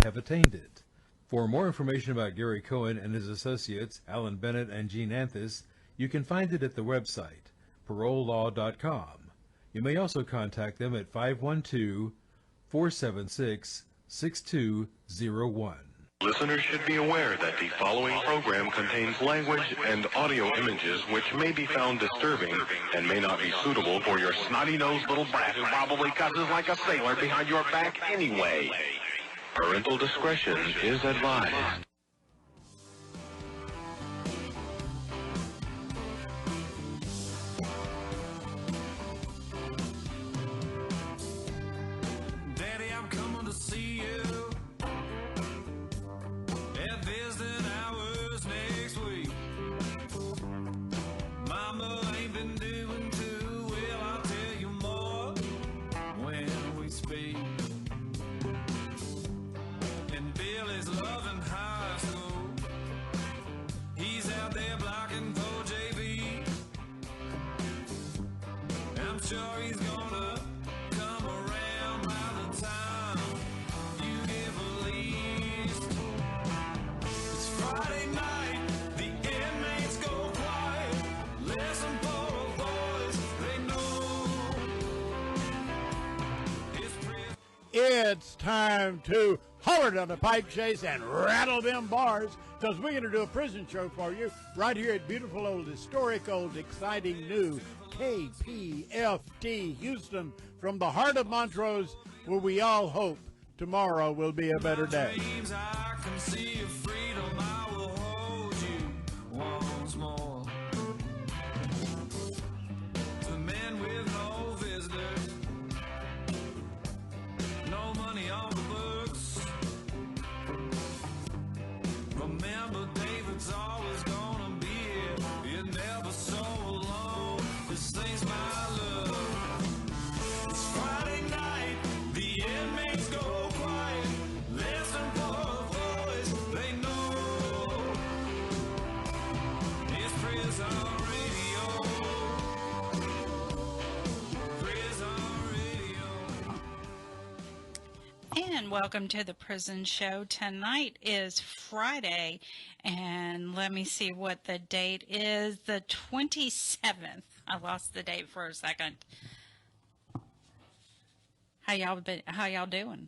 have attained it. For more information about Gary Cohen and his associates, Alan Bennett and Gene Anthis, you can find it at the website, parolelaw.com. You may also contact them at 512-476-6201. Listeners should be aware that the following program contains language and audio images which may be found disturbing and may not be suitable for your snotty-nosed little brat who probably cusses like a sailor behind your back anyway. Parental discretion is advised. Daddy, I'm coming to see you. At visiting hours next week. Mama ain't been doing too well, I'll tell you more when we speak. And Billy's loving high school. He's out there blocking for JV. I'm sure he's gonna come around by the time you get released. It's Friday night, the inmates go quiet. Listen for a voice they know. It's time to holler down the pipe chase and rattle them bars, because we're going to do a prison show for you right here at beautiful old, historic old, exciting new KPFT Houston, from the heart of Montrose, where we all hope tomorrow will be a better day. Dreams, I can see your freedom. I will hold you once more. To men with no visitors, no money on the books. Remember, David's always gonna be here. You're never so alone. This thing's my love. It's Friday night, the inmates go quiet. Listen for a voice they know. It's prison radio. Prison radio. And welcome to the Prison Show. Tonight is Friday, and let me see what the date is. The 27th. I lost the date for a second. How y'all doing?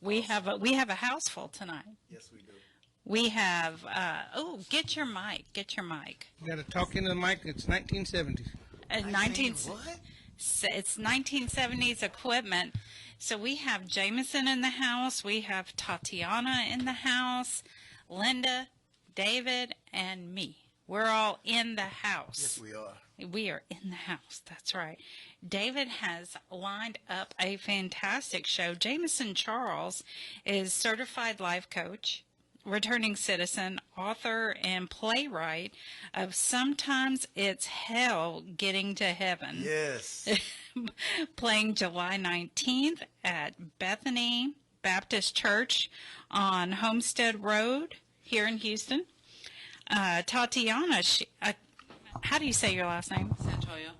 We have a house full tonight. Yes, we do. We have get your mic. You got to talk into the mic. It's 1970s. 19 What? It's 1970s equipment. So we have Jamison in the house. We have Tatiana in the house. Linda, David, and me. We're all in the house. Yes, we are. We are in the house. That's right. David has lined up a fantastic show. Jamison Charles is certified life coach, returning citizen, author, and playwright of Sometimes It's Hell Getting to Heaven. Yes. Playing July 19th at Bethany Baptist Church on Homestead Road here in Houston. Tatiana, how do you say your last name? Santollo.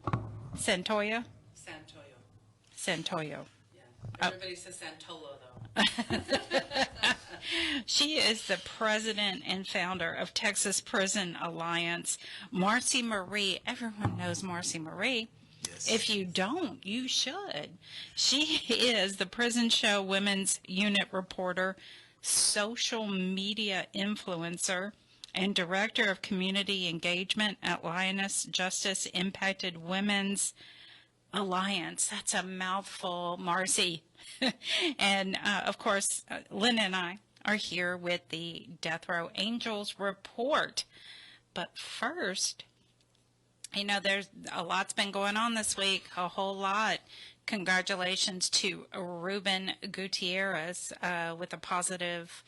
Santoya? Santollo. Santollo. Yeah. Everybody says Santollo, though. She is the president and founder of Texas Prison Alliance. Marci Marie, everyone knows Marci Marie. Yes. If you don't, you should. She is the Prison Show Women's Unit reporter, social media influencer, and director of community engagement at Lioness Justice Impacted Women's Alliance. That's a mouthful, Marci. And, of course, Lynn and I are here with the Death Row Angels report. But first, you know, there's a lot's been going on this week, a whole lot. Congratulations to Ruben Gutierrez with a positive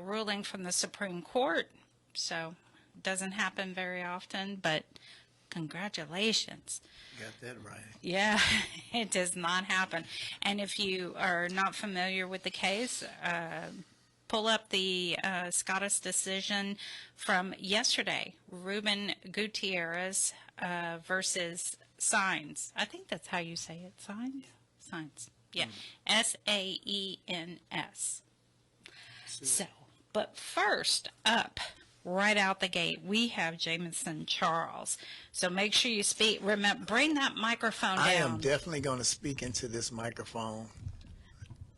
ruling from the Supreme Court. So, it doesn't happen very often, but congratulations. Got that right. Yeah, it does not happen. And if you are not familiar with the case, pull up the SCOTUS decision from yesterday, Ruben Gutierrez versus Saenz. I think that's how you say it, Saenz? Saenz. Yeah, Saens. So, but first up, right out the gate, we have Jamison Charles. So make sure you speak. Remember, bring that microphone down. I am definitely going to speak into this microphone.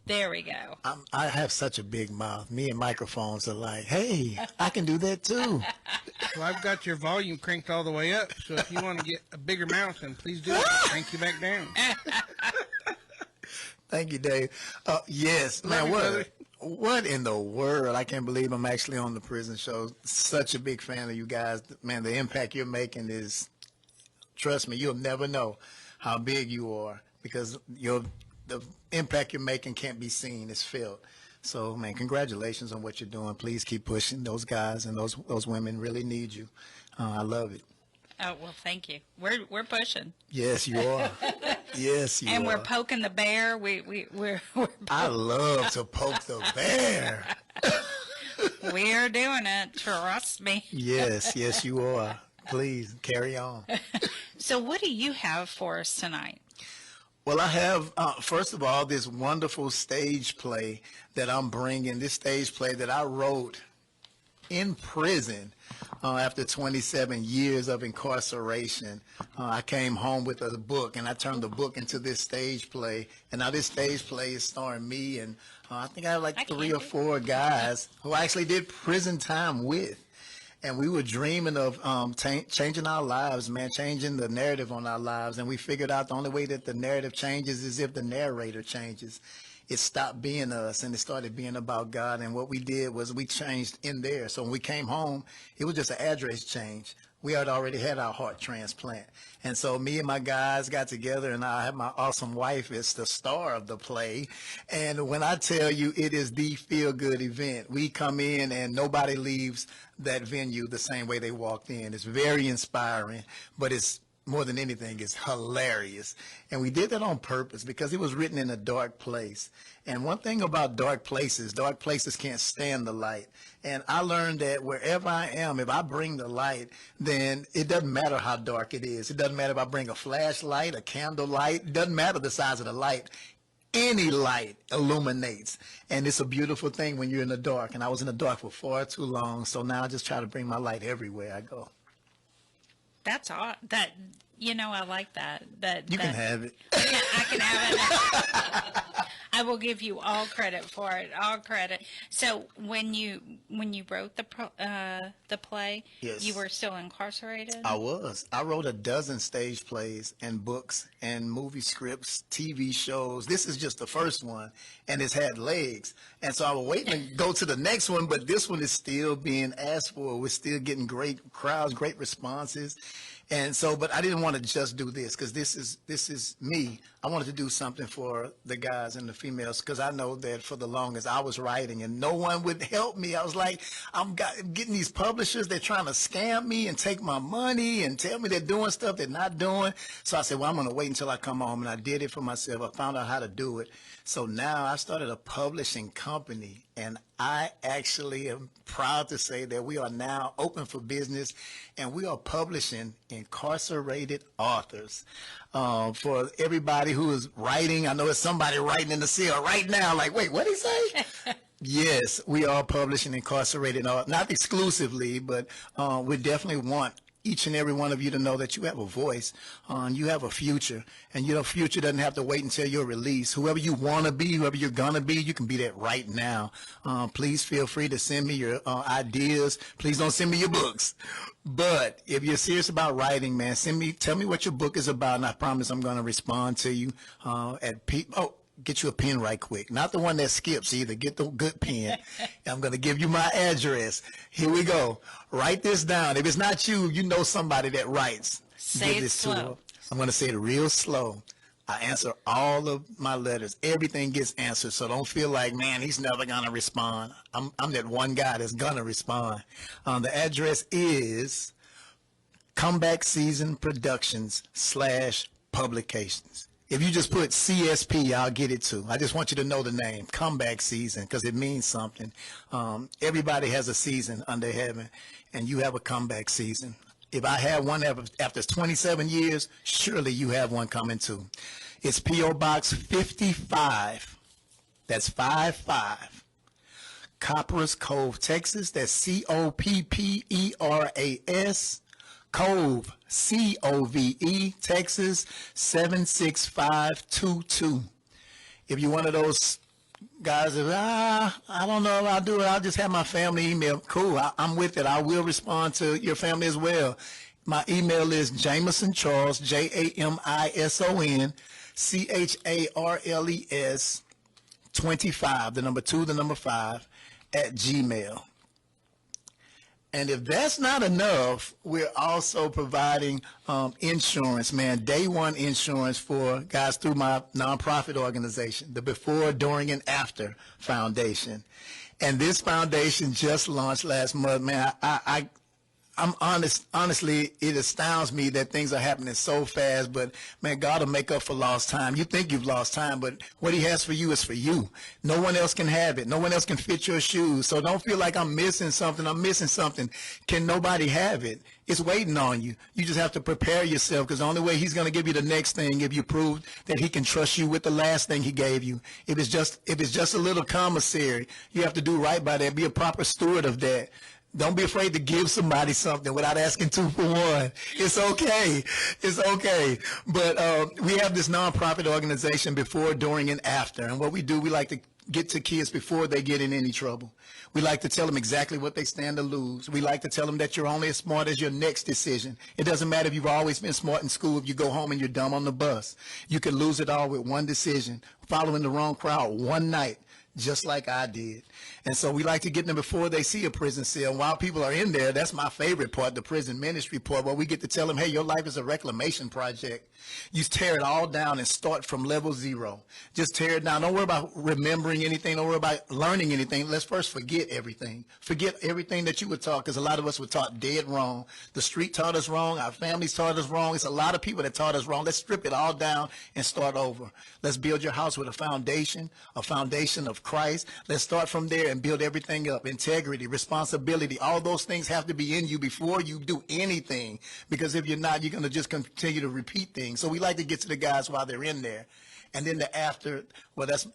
There we go. I have such a big mouth. Me and microphones are like, hey, I can do that too. Well, I've got your volume cranked all the way up, so if you want to get a bigger mouth, then please do it. Crank you back down. Thank you, Dave. Yes, man, what in the world? I can't believe I'm actually on the prison show. Such a big fan of you guys. Man, the impact you're making is, trust me, you'll never know how big you are because the impact you're making can't be seen, it's felt. So, man, congratulations on what you're doing. Please keep pushing. Those guys and those women really need you. I love it. Oh, well, thank you. We're pushing. Yes, you are. Yes, you are. And we're poking the bear. We're I love to poke the bear. we're doing it. Trust me. Yes, you are. Please carry on. So what do you have for us tonight? Well, I have, first of all, this wonderful stage play that I'm bringing, this stage play that I wrote in prison after 27 years of incarceration. I came home with a book, and I turned the book into this stage play. And now this stage play is starring me, and I think I have like 3 or 4 guys who I actually did prison time with. And we were dreaming of changing our lives, man, changing the narrative on our lives. And we figured out the only way that the narrative changes is if the narrator changes. It stopped being us and it started being about God. And what we did was we changed in there. So when we came home, it was just an address change. We had already had our heart transplant. And so me and my guys got together, and I have my awesome wife is the star of the play. And when I tell you it is the feel-good event, we come in and nobody leaves that venue the same way they walked in. It's very inspiring, but it's more than anything, it's hilarious. And we did that on purpose because it was written in a dark place. And one thing about dark places can't stand the light. And I learned that wherever I am, if I bring the light, then it doesn't matter how dark it is. It doesn't matter if I bring a flashlight, a candle light. It doesn't matter the size of the light. Any light illuminates. And it's a beautiful thing when you're in the dark. And I was in the dark for far too long. So now I just try to bring my light everywhere I go. That's all. That, I like that. You can have it. I can have it. I will give you all credit for it. All credit. So when you wrote the play, yes, you were still incarcerated? I was. I wrote a dozen stage plays and books and movie scripts, TV shows. This is just the first one, and it's had legs. And so I was waiting to go to the next one, but this one is still being asked for. We're still getting great crowds, great responses. And so, but I didn't want to just do this because this is me. I wanted to do something for the guys and the females because I know that for the longest I was writing and no one would help me. I was like, I'm getting these publishers. They're trying to scam me and take my money and tell me they're doing stuff they're not doing. So I said, well, I'm going to wait until I come home. And I did it for myself. I found out how to do it. So now I started a publishing company, and I actually am proud to say that we are now open for business, and we are publishing incarcerated authors. For everybody who is writing, I know there's somebody writing in the cell right now, like, wait, what did he say? Yes, we are publishing incarcerated authors, not exclusively, but we definitely want each and every one of you to know that you have a voice, you have a future, and your future doesn't have to wait until you're released. Whoever you want to be, whoever you're going to be, you can be that right now. Please feel free to send me your ideas. Please don't send me your books. But if you're serious about writing, man, tell me what your book is about, and I promise I'm going to respond to you get you a pen right quick. Not the one that skips either. Get the good pen. I'm going to give you my address. Here we go. Write this down. If it's not you, you know somebody that writes. Say it slow. I'm going to say it real slow. I answer all of my letters. Everything gets answered. So don't feel like, man, he's never going to respond. I'm that one guy that's going to respond. The address is Comeback Season Productions /publications. If you just put CSP, I'll get it too. I just want you to know the name, Comeback Season, because it means something. Everybody has a season under heaven, and you have a comeback season. If I have one after 27 years, surely you have one coming too. It's P.O. Box 55. That's 55. Copperas Cove, Texas. That's Copperas, Cove, Cove, Texas, 76522. If you're one of those guys that, I don't know if I'll do it, I'll just have my family email. Cool, I'm with it. I will respond to your family as well. My email is Jamison Charles, Jamison, Charles 25, the number 2, the number 5, at Gmail. And if that's not enough, we're also providing insurance, man, day one insurance for guys through my nonprofit organization, the Before, During, and After Foundation. And this foundation just launched last month, man. I'm honestly, it astounds me that things are happening so fast, but man, God will make up for lost time. You think you've lost time, but what he has for you is for you. No one else can have it. No one else can fit your shoes. So don't feel like I'm missing something. Can nobody have it? It's waiting on you. You just have to prepare yourself, because the only way he's going to give you the next thing if you prove that he can trust you with the last thing he gave you. If it's just a little commissary, you have to do right by that. Be a proper steward of that. Don't be afraid to give somebody something without asking 2 for 1. It's okay. It's okay. But we have this nonprofit organization, Before, During, and After. And what we do, we like to get to kids before they get in any trouble. We like to tell them exactly what they stand to lose. We like to tell them that you're only as smart as your next decision. It doesn't matter if you've always been smart in school. If you go home and you're dumb on the bus, you could lose it all with one decision, following the wrong crowd one night, just like I did. And so we like to get them before they see a prison cell. While people are in there, that's my favorite part, the prison ministry part, where we get to tell them, hey, your life is a reclamation project. You tear it all down and start from level 0. Just tear it down. Don't worry about remembering anything. Don't worry about learning anything. Let's first forget everything. Forget everything that you were taught, because a lot of us were taught dead wrong. The street taught us wrong. Our families taught us wrong. It's a lot of people that taught us wrong. Let's strip it all down and start over. Let's build your house with a foundation of Christ. Let's start from there and build everything up. Integrity, responsibility, all those things have to be in you before you do anything, because if you're not, you're going to just continue to repeat things. So we like to get to the guys while they're in there. And then the after, well, that's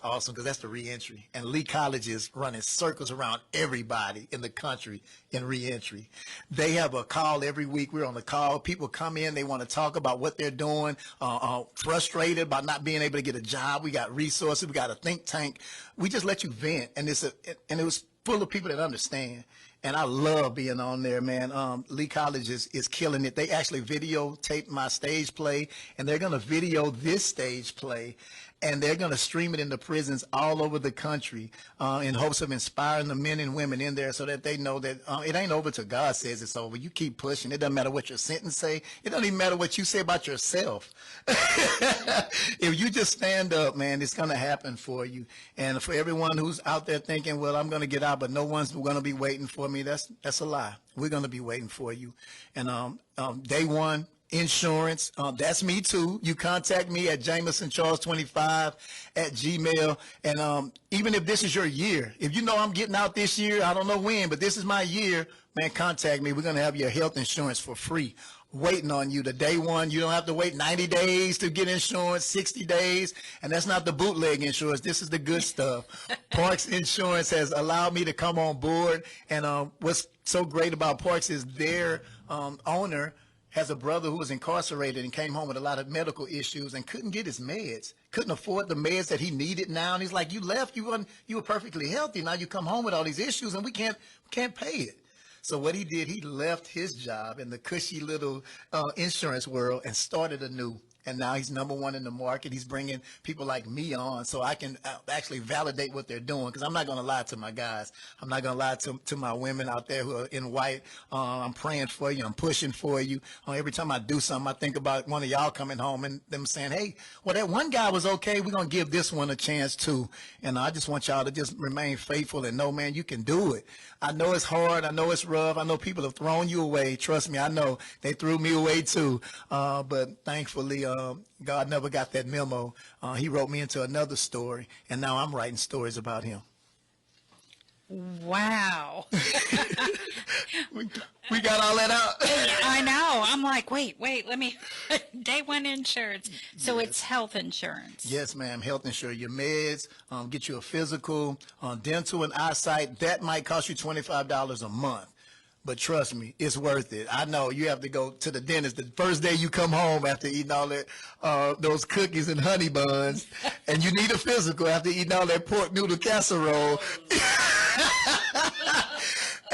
awesome, because that's the reentry. And Lee College is running circles around everybody in the country in reentry. They have a call every week. We're on the call. People come in. They want to talk about what they're doing, frustrated about not being able to get a job. We got resources. We got a think tank. We just let you vent. And it was full of people that understand. And I love being on there, man. Lee College is killing it. They actually videotaped my stage play, and they're going to video this stage play, and they're going to stream it in the prisons all over the country in hopes of inspiring the men and women in there, so that they know that it ain't over till God says it's over. You keep pushing. It doesn't matter what your sentence say. It doesn't even matter what you say about yourself. If you just stand up, man, it's going to happen for you. And for everyone who's out there thinking, well, I'm going to get out, but no one's going to be waiting for me, that's a lie. We're going to be waiting for you. And day one, insurance, that's me too. You contact me at JamisonCharles25 at Gmail. And even if this is your year, if you know I'm getting out this year, I don't know when, but this is my year, man, contact me. We're going to have your health insurance for free, waiting on you. The day one, you don't have to wait 90 days to get insurance, 60 days. And that's not the bootleg insurance. This is the good stuff. Parks Insurance has allowed me to come on board. And what's so great about Parks is their owner has a brother who was incarcerated and came home with a lot of medical issues and couldn't get his meds, couldn't afford the meds that he needed now. And he's like, you left, you were perfectly healthy. Now you come home with all these issues and we can't pay it. So what he did, he left his job in the cushy little insurance world and started anew. And now he's #1 in the market. He's bringing people like me on so I can actually validate what they're doing, because I'm not going to lie to my guys. I'm not going to lie to my women out there who are in white. I'm praying for you. I'm pushing for you. Every time I do something, I think about one of y'all coming home and them saying, hey, well, that one guy was okay. We're going to give this one a chance too. And I just want y'all to just remain faithful and know, man, you can do it. I know it's hard. I know it's rough. I know people have thrown you away. Trust me, I know. They threw me away too. But thankfully, God never got that memo. He wrote me into another story, and now I'm writing stories about him. Wow. We got all that out. I know. I'm like, wait, let me. Day one insurance. So it's health insurance. Yes, ma'am. Health insurance, your meds, get you a physical, dental and eyesight. That might cost you $25 a month. But trust me, it's worth it. I know you have to go to the dentist the first day you come home after eating all that, those cookies and honey buns, and you need a physical after eating all that pork noodle casserole.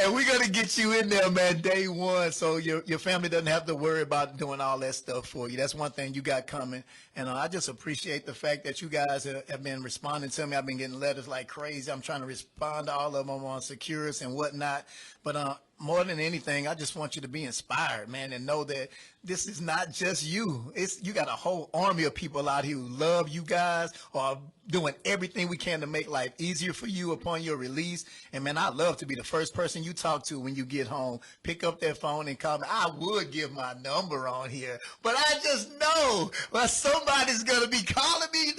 And we're going to get you in there, man, day one, so your family doesn't have to worry about doing all that stuff for you. That's one thing you got coming. And I just appreciate the fact that you guys have been responding to me. I've been getting letters like crazy. I'm trying to respond to all of them on Securus and whatnot. But more than anything, I just want you to be inspired, man, and know that this is not just you. You got a whole army of people out here who love you guys, or are doing everything we can to make life easier for you upon your release. And, man, I'd love to be the first person you talk to when you get home. Pick up that phone and call me. I would give my number on here, but I just know somebody's going to be calling me.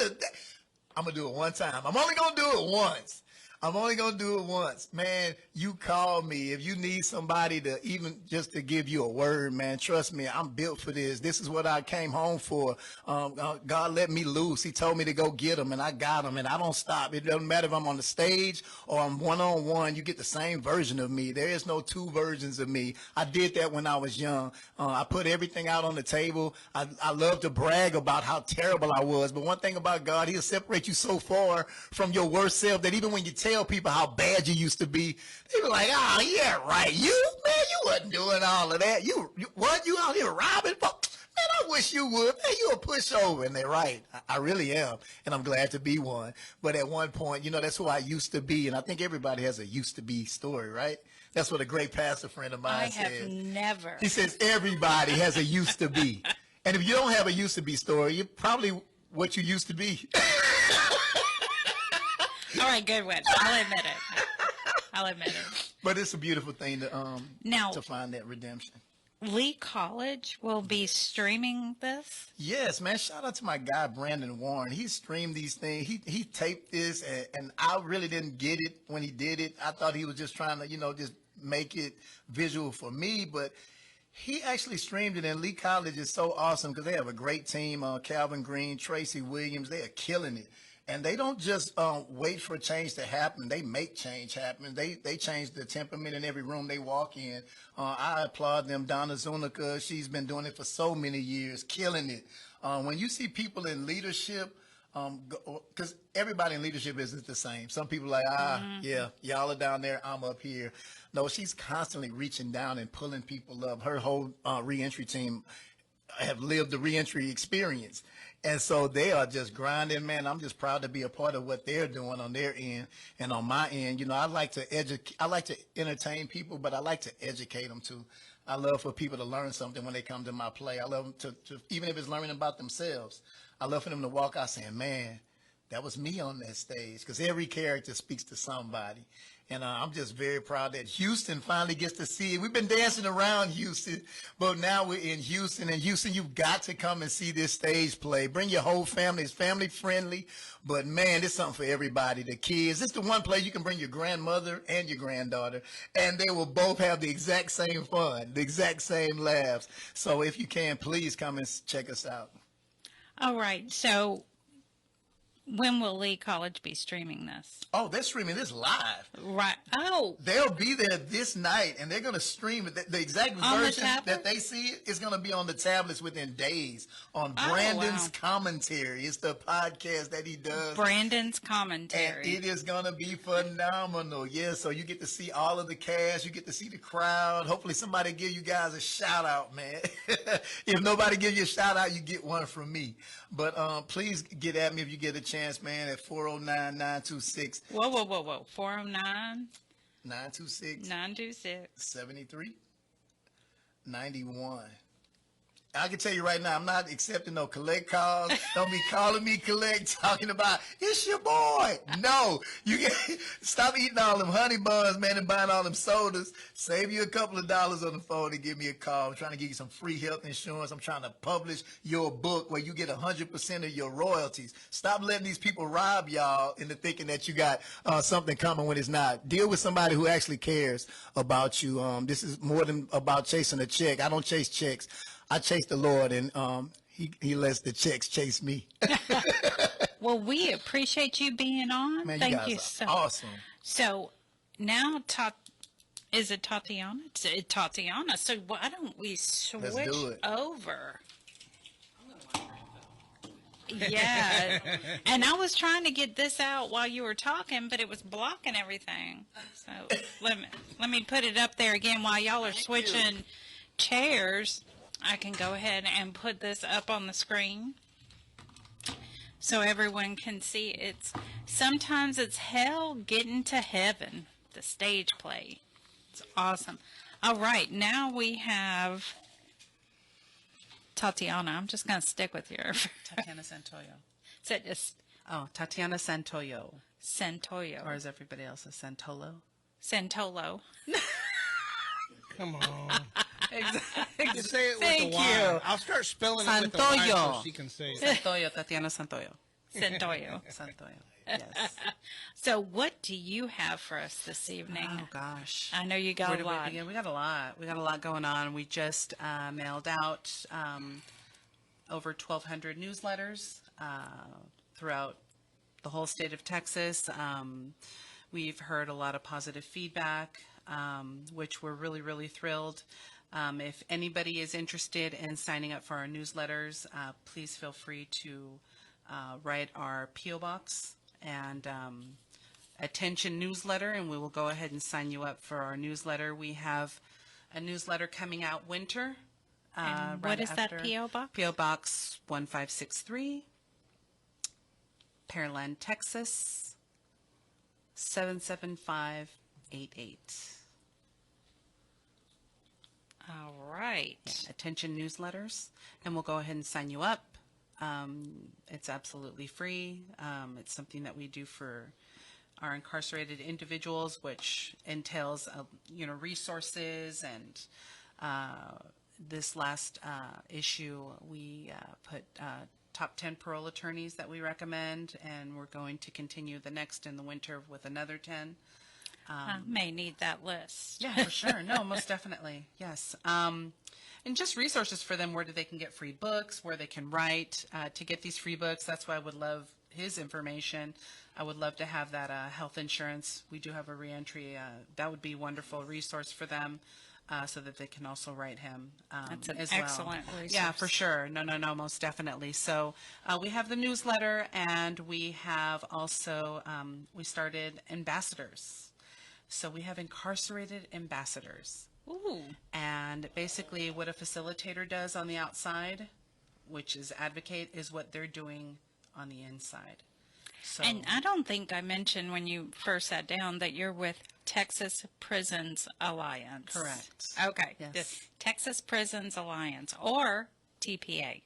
I'm going to do it one time. I'm only going to do it once. Man, you call me if you need somebody to even just to give you a word, man. Trust me, I'm built for this. This is what I came home for. God let me loose. He told me to go get them, and I got them, and I don't stop. It doesn't matter if I'm on the stage or I'm one-on-one. You get the same version of me. There is no two versions of me. I did that when I was young. I put everything out on the table. I love to brag about how terrible I was, but one thing about God, he'll separate you so far from your worst self that even when you tell people how bad you used to be, they be like, oh, yeah, right. You wasn't doing all of that. You out here robbing folks? Man, I wish you would. Man, you a pushover. And they're right. I really am. And I'm glad to be one. But at one point, that's who I used to be. And I think everybody has a used to be story, right? That's what a great pastor friend of mine says. I have never. He says everybody has a used to be. And if you don't have a used to be story, you're probably what you used to be. All right, good one. I'll admit it. But it's a beautiful thing to find that redemption. Lee College will be streaming this? Yes, man. Shout out to my guy, Brandon Warren. He streamed these things. He taped this, and I really didn't get it when he did it. I thought he was just trying to, just make it visual for me, but he actually streamed it, and Lee College is so awesome because they have a great team. Calvin Green, Tracy Williams, they are killing it. And they don't just wait for change to happen. They make change happen. They change the temperament in every room they walk in. I applaud them. Donna Zunica, she's been doing it for so many years, killing it. When you see people in leadership, because everybody in leadership isn't the same. Some people are like, yeah, y'all are down there, I'm up here. No, she's constantly reaching down and pulling people up. Her whole reentry team have lived the reentry experience. And so they are just grinding, man. I'm just proud to be a part of what they're doing on their end. And on my end, I like to entertain people, but I like to educate them too. I love for people to learn something when they come to my play. I love them to even if it's learning about themselves, I love for them to walk out saying, man, that was me on that stage. Because every character speaks to somebody. And I'm just very proud that Houston finally gets to see it. We've been dancing around Houston, but now we're in Houston. And Houston, you've got to come and see this stage play. Bring your whole family. It's family friendly. But, man, it's something for everybody. The kids. It's the one place you can bring your grandmother and your granddaughter, and they will both have the exact same fun, the exact same laughs. So if you can, please come and check us out. All right. So when will Lee College be streaming this? Oh, they're streaming this live. Right. Oh. They'll be there this night, and they're going to stream it. The exact version that they see is going to be on the tablets within days on Brandon's commentary. It's the podcast that he does. Brandon's commentary. And it is going to be phenomenal. Yeah, so you get to see all of the cast. You get to see the crowd. Hopefully somebody give you guys a shout-out, man. If nobody gives you a shout-out, you get one from me. But please get at me if you get a chance, man, at 409-926. Whoa. 409? 926. 926. 73. 91. I can tell you right now, I'm not accepting no collect calls. Don't be calling me collect, talking about, it's your boy. No, you get, stop eating all them honey buns, man, and buying all them sodas. Save you a couple of dollars on the phone and give me a call. I'm trying to give you some free health insurance. I'm trying to publish your book where you get 100% of your royalties. Stop letting these people rob y'all into thinking that you got something coming when it's not. Deal with somebody who actually cares about you. This is more than about chasing a check. I don't chase checks. I chase the Lord, and he lets the checks chase me. Well, we appreciate you being on. Man, Thank you guys you are so awesome. So now, is it Tatiana? It's Tatiana. So why don't we switch do it. over? Yeah. And I was trying to get this out while you were talking, but it was blocking everything. So let me put it up there again while y'all are switching chairs. I can go ahead and put this up on the screen so everyone can see. Sometimes it's hell getting to heaven, the stage play. It's awesome. All right, now we have Tatiana. I'm just going to stick with your Tatiana Santollo. So just Oh, Tatiana Santollo. Santollo. Or as everybody else says, Santollo. Santollo. Come on. Exactly. You say it with Thank a Y. you. I'll start spelling it with a Y so Santollo. she can say it. Santollo, Tatiana Santollo. Santollo. Santollo. Yes. So what do you have for us this evening? Oh gosh. I know you got Where a do we lot. begin? We got a lot. We got a lot going on. We just mailed out over 1,200 newsletters throughout the whole state of Texas. We've heard a lot of positive feedback, which we're really, really thrilled. If anybody is interested in signing up for our newsletters, please feel free to write our P.O. Box and attention newsletter, and we will go ahead and sign you up for our newsletter. We have a newsletter coming out winter. And right what is that after P.O. box? P.O. Box 1563, Pearland, Texas 77588. All right. Attention newsletters, and we'll go ahead and sign you up. It's absolutely free. It's something that we do for our incarcerated individuals, which entails, resources. And this last issue, we put top 10 parole attorneys that we recommend, and we're going to continue the next in the winter with another 10. I may need that list. Yeah, for sure. No, most definitely. Yes. And just resources for them where they can get free books, where they can write to get these free books. That's why I would love his information. I would love to have that health insurance. We do have a reentry. That would be a wonderful resource for them so that they can also write him That's an as well. excellent resource. Yeah, for sure. No, most definitely. So we have the newsletter, and we have also, we started ambassadors. So we have incarcerated ambassadors. Ooh. And basically what a facilitator does on the outside, which is advocate, is what they're doing on the inside. So, And I don't think I mentioned when you first sat down that you're with Texas Prisons Alliance. Correct. Okay. Yes. The Texas Prisons Alliance, or TPA.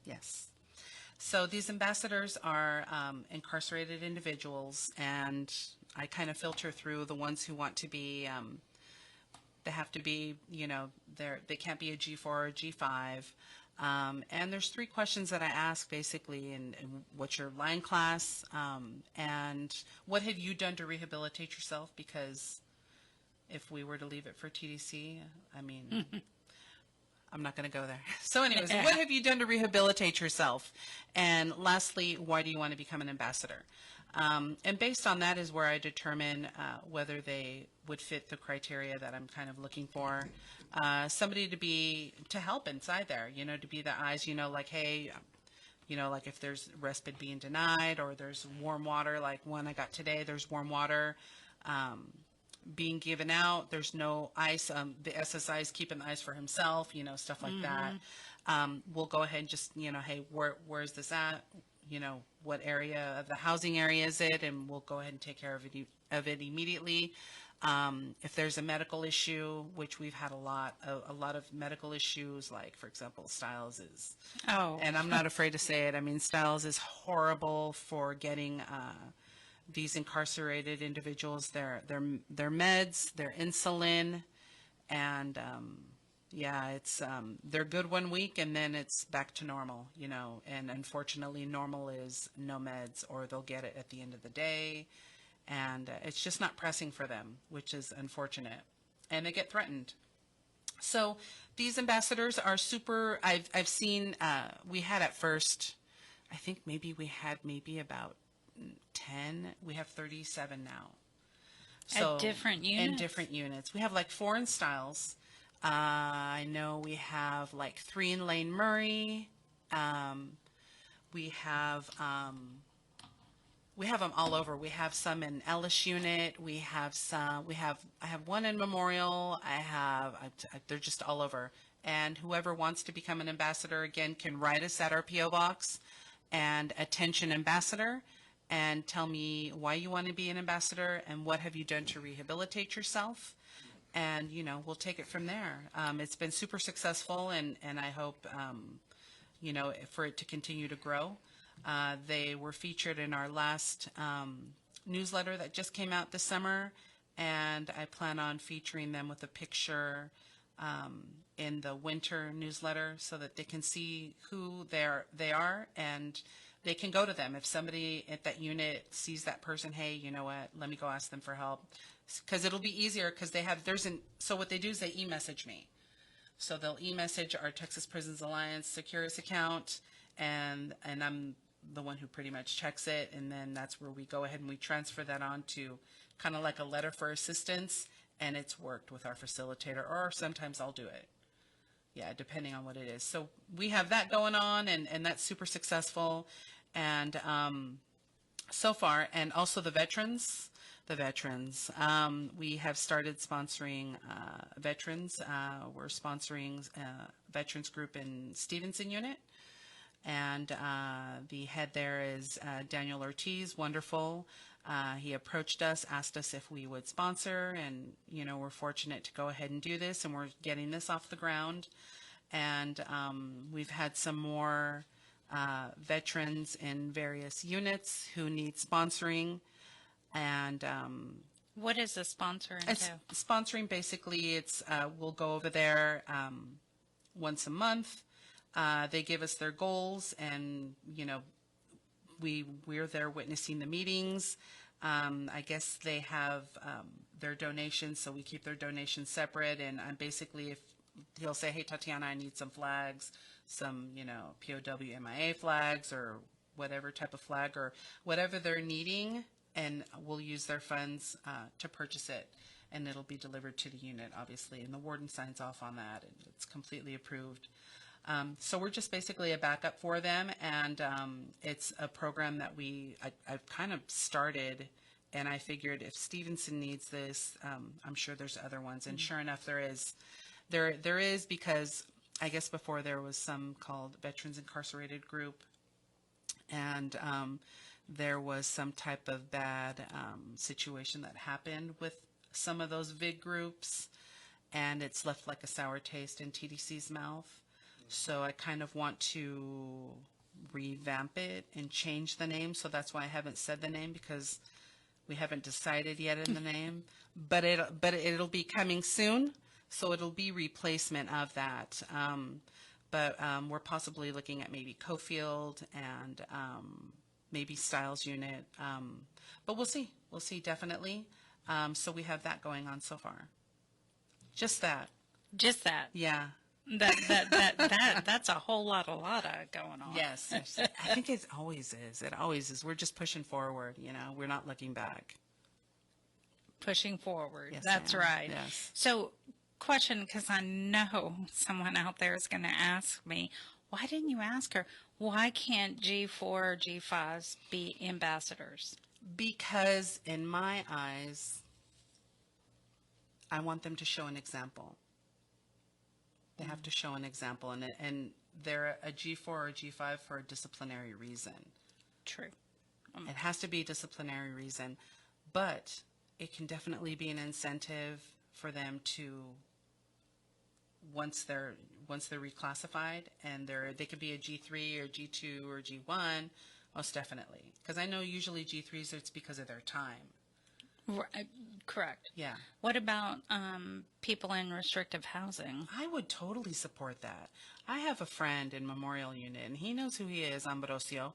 yes. So these ambassadors are incarcerated individuals, and I kind of filter through the ones who want to be, they have to be, they can't be a G4 or a G5. And there's 3 questions that I ask basically, and what's your line class, and what have you done to rehabilitate yourself? Because if we were to leave it for TDC, I mean, I'm not going to go there. So anyways, what have you done to rehabilitate yourself? And lastly, why do you want to become an ambassador? And based on that is where I determine whether they would fit the criteria that I'm kind of looking for. Somebody to help inside there, to be the eyes, like, hey, like if there's respite being denied, or there's warm water, like one I got today, there's warm water being given out. There's no ice. The SSI is keeping the ice for himself, stuff like that. We'll go ahead and just, hey, where's this at? what area of the housing area is it, and we'll go ahead and take care of it immediately. If there's a medical issue, which we've had a lot of medical issues, like for example, Styles is, and I'm not afraid to say it. I mean, Styles is horrible for getting these incarcerated individuals their meds, their insulin, and yeah, it's they're good one week and then it's back to normal, and unfortunately normal is no meds, or they'll get it at the end of the day, and it's just not pressing for them, which is unfortunate, and they get threatened. So these ambassadors are super. I've seen, we had at first, I think maybe we had about 10. We have 37 now. So At different units? In different units. We have like 4 in Styles. I know we have like 3 in Lane Murray. We have them all over. We have some in Ellis unit. I have one in Memorial. They're just all over. And whoever wants to become an ambassador, again, can write us at our P.O. Box and attention ambassador, and tell me why you want to be an ambassador and what have you done to rehabilitate yourself. And, we'll take it from there. It's been super successful, and I hope, for it to continue to grow. They were featured in our last newsletter that just came out this summer, and I plan on featuring them with a picture in the winter newsletter so that they can see who they are, and they can go to them. If somebody at that unit sees that person, hey, you know what, let me go ask them for help. Because it'll be easier, because so what they do is they e-message me. So they'll e-message our Texas Prisons Alliance Securus account, and I'm the one who pretty much checks it, and then that's where we go ahead and we transfer that on to kind of like a letter for assistance, and it's worked with our facilitator, or sometimes I'll do it. Yeah, depending on what it is. So we have that going on, and that's super successful. And so far, and also the veterans, we have started sponsoring veterans. We're sponsoring a veterans group in Stevenson unit. And the head there is Daniel Ortiz, wonderful. He approached us, asked us if we would sponsor, and, we're fortunate to go ahead and do this, and we're getting this off the ground. And we've had some more veterans in various units who need sponsoring. And what is a sponsor entail? Sponsoring, basically, we'll go over there once a month. They give us their goals, and, we're there witnessing the meetings. I guess they have their donations, so we keep their donations separate. And basically, if he'll say, hey, Tatiana, I need some flags, some, POW MIA flags, or whatever type of flag, or whatever they're needing, and we'll use their funds to purchase it. And it'll be delivered to the unit, obviously, and the warden signs off on that, and it's completely approved. So we're just basically a backup for them, and it's a program that I've kind of started, and I figured if Stevenson needs this, I'm sure there's other ones, and sure enough there is. There is, because I guess before there was some called Veterans Incarcerated Group, and there was some type of bad situation that happened with some of those VIG groups, and it's left like a sour taste in TDC's mouth. So I kind of want to revamp it and change the name. So that's why I haven't said the name, because we haven't decided yet in the name. But it'll be coming soon. So it'll be replacement of that. But we're possibly looking at maybe Cofield and maybe Styles unit. But we'll see. We'll see, definitely. So we have that going on so far. Just that. Just that. Yeah. That's a whole lot of going on. Yes. I think it always is. It always is. We're just pushing forward, We're not looking back. Pushing forward. Yes, That's ma'am. right. Yes. So, question, because I know someone out there is going to ask me, why didn't you ask her, why can't G4 or G5s be ambassadors? Because in my eyes, I want them to show an example. They have to show an example, and they're a G4 or G5 for a disciplinary reason. True. It has to be a disciplinary reason, but it can definitely be an incentive for them to, once they're reclassified and they could be a G3 or G2 or G1, most definitely. Because I know usually G3s, it's because of their time. Correct. Yeah. What about people in restrictive housing? I would totally support that. I have a friend in Memorial Unit, and he knows who he is, Ambrosio.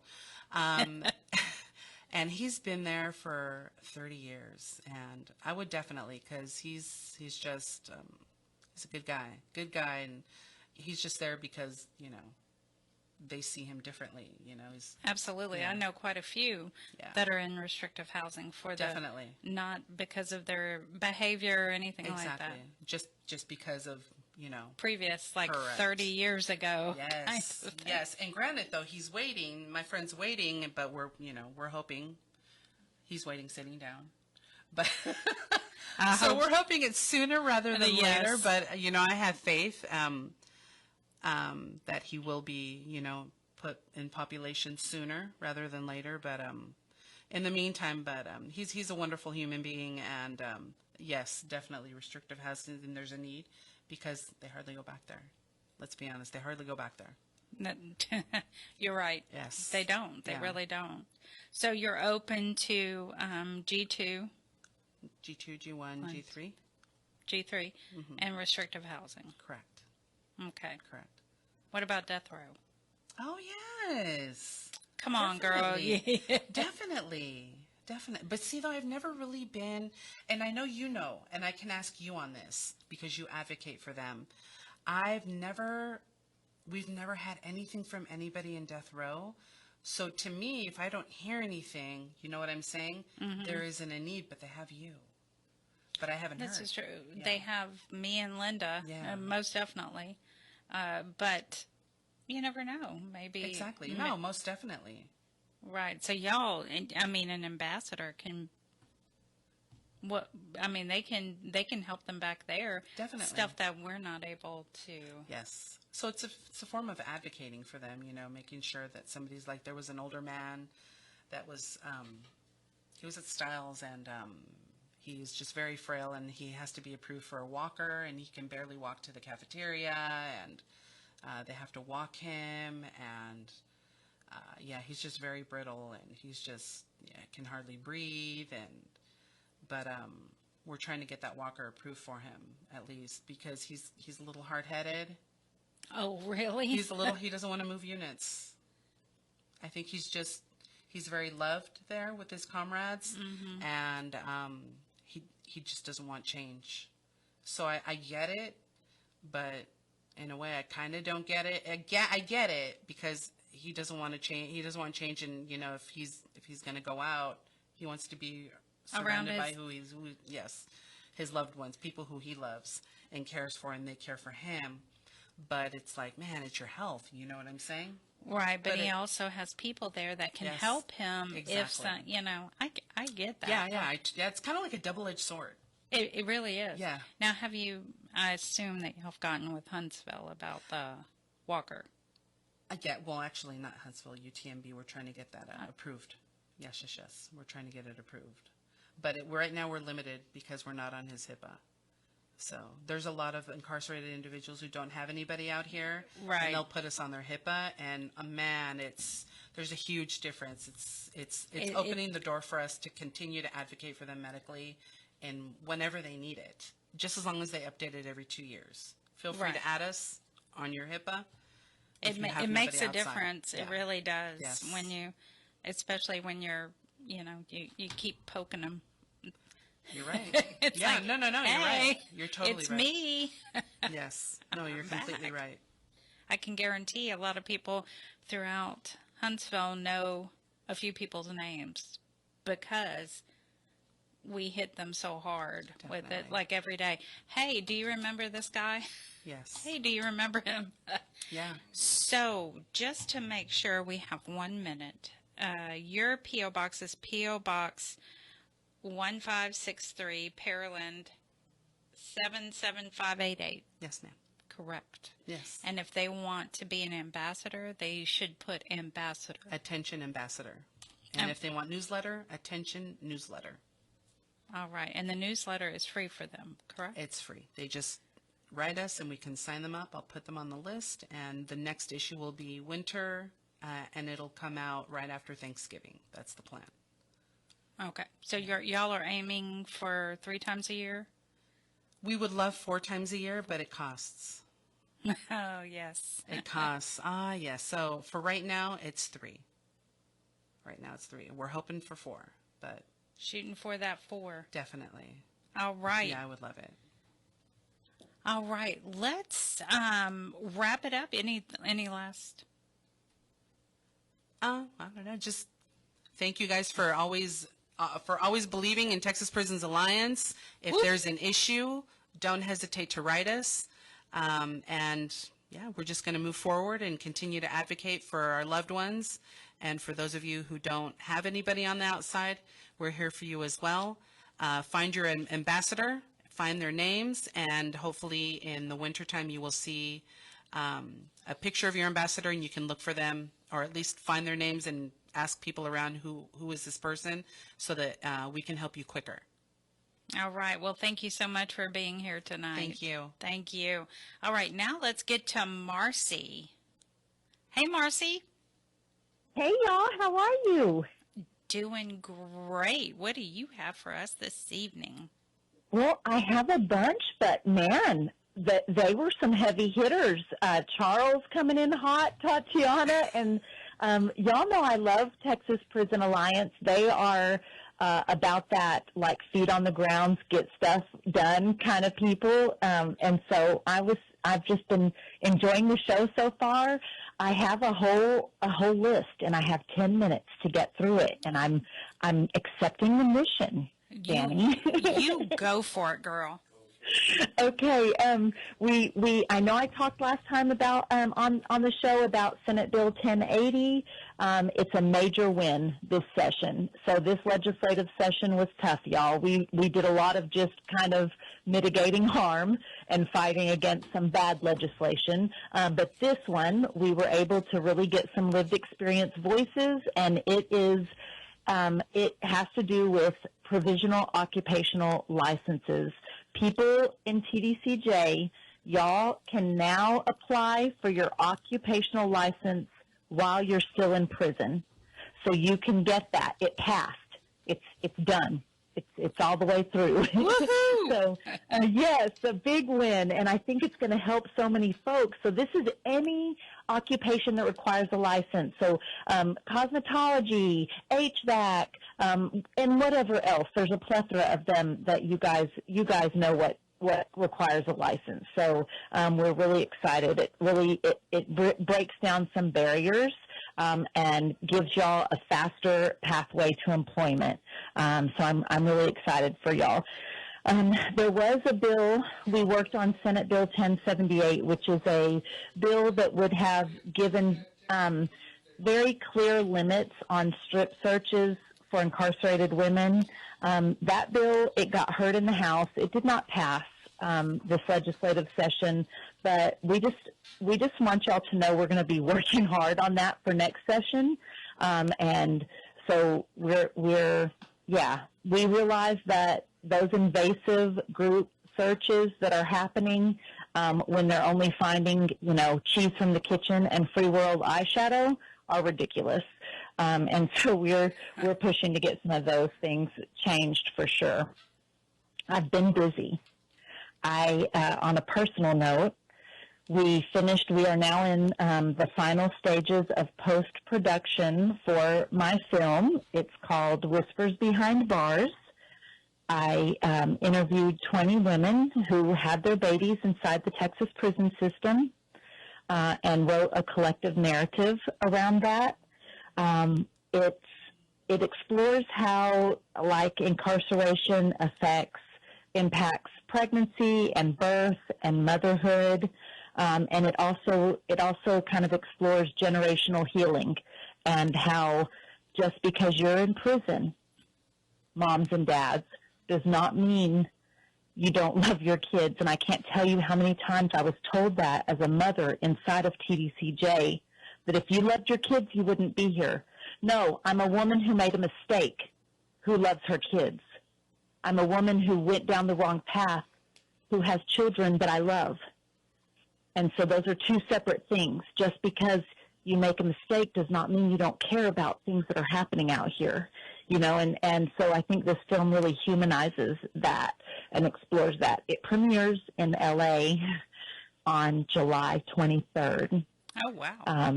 And he's been there for 30 years. And I would definitely, because he's just, he's a good guy. And he's just there because, they see him differently, he's Absolutely. Yeah. I know quite a few Yeah. that are in restrictive housing for Definitely. not because of their behavior or anything like exactly that. just because of, Previous, like Correct. 30 years ago. Yes, kind of thing. yes. And granted, though, he's waiting. My friend's waiting, but we're hoping he's waiting, sitting down. But so we're hoping it's sooner rather than Yes. later. But I have faith that he will be, put in population sooner rather than later. But in the meantime, he's a wonderful human being, and yes, definitely restrictive housing, and there's a need. Because they hardly go back there. Let's be honest, they hardly go back there. You're right. Yes. They don't. They Yeah. really don't. So you're open to G2, G2, G1, G3? G3, and restrictive housing. Correct. Okay. Correct. What about death row? Oh, yes. Come on, girl. Definitely. Yeah. Definitely. Definitely. But see, though, I've never really been, and I know you know, and I can ask you on this because you advocate for them. We've never had anything from anybody in death row. So to me, if I don't hear anything, you know what I'm saying? There isn't a need, but they have you. But I haven't heard. This is true. Yeah. They have me and Linda, Yeah. most definitely. But you never know. Maybe. Exactly. No, most definitely. Right. So y'all, I mean, an ambassador can. They can help them back there. Definitely. Stuff that we're not able to. Yes. So it's a form of advocating for them, making sure that somebody's like, there was an older man that was, he was at Styles, and he's just very frail, and he has to be approved for a walker, and he can barely walk to the cafeteria, and they have to walk him, and he's just very brittle, and he's just can hardly breathe, but we're trying to get that walker approved for him at least, because he's a little hard-headed. Oh, really? He doesn't want to move units. I think he's very loved there with his comrades, and he just doesn't want change. So I get it, but in a way I kind of don't get it. I get it because he doesn't want to change. He doesn't want to change, and if he's going to go out, he wants to be surrounded by his loved ones, people who he loves and cares for, and they care for him. But it's like, man, it's your health. You know what I'm saying? Right, but he also has people there that can help him. Exactly. I get that. Yeah. It's kind of like a double-edged sword. It really is. Yeah. Now, I assume that you've gotten with Huntsville about the walker. Well, actually, not Huntsville, UTMB. We're trying to get that approved. Yes. We're trying to get it approved. But right now we're limited because we're not on his HIPAA. So there's a lot of incarcerated individuals who don't have anybody out here. Right. And they'll put us on their HIPAA, and man, there's a huge difference. It's opening the door for us to continue to advocate for them medically, and whenever they need it, just as long as they update it every 2 years. Feel free to add us on your HIPAA. It makes a difference. Yeah. It really does. Yes. Especially when you're, you keep poking them. You're right. It's yeah, like, no, you're hey, right. You're totally it's right. me. Yes. No, you're completely right. I can guarantee a lot of people throughout Huntsville know a few people's names because we hit them so hard with it, like every day. Hey, do you remember this guy? Yes. Hey, do you remember him? Yeah. So, just to make sure we have 1 minute, your P.O. Box is P.O. Box 1563, Pearland 77588. Yes, ma'am. Correct. Yes. And if they want to be an ambassador, they should put ambassador. Attention, ambassador. And if they want newsletter, attention newsletter. All right. And the newsletter is free for them, correct? It's free. They just write us and we can sign them up. I'll put them on the list. And the next issue will be winter, and it'll come out right after Thanksgiving. That's the plan. Okay. So y'all are aiming for 3 times a year? We would love 4 times a year, but it costs. Oh, yes. It costs. Yes. So for right now, it's 3. Right now it's 3. We're hoping for 4, but Shooting for that 4. definitely. All right. Yeah, I would love it. All right. Let's wrap it up. Any last? I don't know. Just thank you guys for always believing in Texas Prisons Alliance. If there's an issue, don't hesitate to write us. And yeah, we're just going to move forward and continue to advocate for our loved ones. And for those of you who don't have anybody on the outside, we're here for you as well. Find your ambassador, find their names, and hopefully in the wintertime you will see a picture of your ambassador, and you can look for them, or at least find their names and ask people around who is this person, so that we can help you quicker. All right. Well, thank you so much for being here tonight. Thank you. Thank you. All right. Now let's get to Marci. Hey, Marci. Hey, y'all. How are you? Doing great. What do you have for us this evening? Well, I have a bunch, but man, they were some heavy hitters. Charles coming in hot, Tatiana, and y'all know I love Texas Prison Alliance. They are about that, like, feet on the ground, get stuff done kind of people. And so I've just been enjoying the show so far. I have a whole list, and I have 10 minutes to get through it, and I'm accepting the mission, Dani. You go for it, girl. Okay. I know I talked last time about on the show about Senate Bill 1080. It's a major win this session. So this legislative session was tough, y'all. We did a lot of just kind of mitigating harm and fighting against some bad legislation. But this one, we were able to really get some lived experience voices, and it has to do with provisional occupational licenses. People in TDCJ, y'all can now apply for your occupational license while you're still in prison. So you can get that. It passed. It's done. It's all the way through. Woohoo! So, yes, a big win, and I think it's going to help so many folks. So this is any occupation that requires a license. So cosmetology, HVAC, and whatever else. There's a plethora of them that you guys know what requires a license. So we're really excited. It breaks down some barriers. And gives y'all a faster pathway to employment. So I'm really excited for y'all. There was a bill we worked on, Senate Bill 1078, which is a bill that would have given very clear limits on strip searches for incarcerated women. That bill, it got heard in the House. It did not pass this legislative session, but we just want y'all to know we're going to be working hard on that for next session. And so we realize that those invasive group searches that are happening when they're only finding, cheese from the kitchen and free world eyeshadow are ridiculous. And so we're pushing to get some of those things changed for sure. I've been busy. On a personal note, we are now in the final stages of post-production for my film. It's called Whispers Behind Bars. I interviewed 20 women who had their babies inside the Texas prison system and wrote a collective narrative around that. It explores how, like, incarceration impacts pregnancy and birth and motherhood, and it also kind of explores generational healing and how just because you're in prison, moms and dads, does not mean you don't love your kids. And I can't tell you how many times I was told that as a mother inside of TDCJ, that if you loved your kids, you wouldn't be here. No, I'm a woman who made a mistake, who loves her kids. I'm a woman who went down the wrong path, who has children that I love. And so those are two separate things. Just because you make a mistake does not mean you don't care about things that are happening out here, you know, and so I think this film really humanizes that and explores that. It premieres in LA on July 23rd. Oh, wow.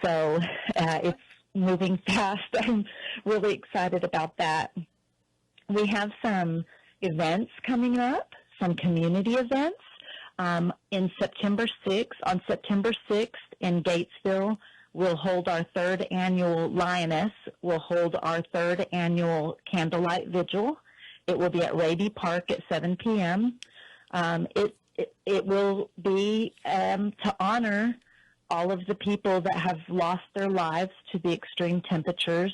So it's moving fast. I'm really excited about that. We have some events coming up, some community events. In September 6th, on September 6th in Gatesville, we'll hold our third annual Lioness. We'll hold our third annual candlelight vigil. It will be at Raby Park at 7 p.m. It will be to honor all of the people that have lost their lives to the extreme temperatures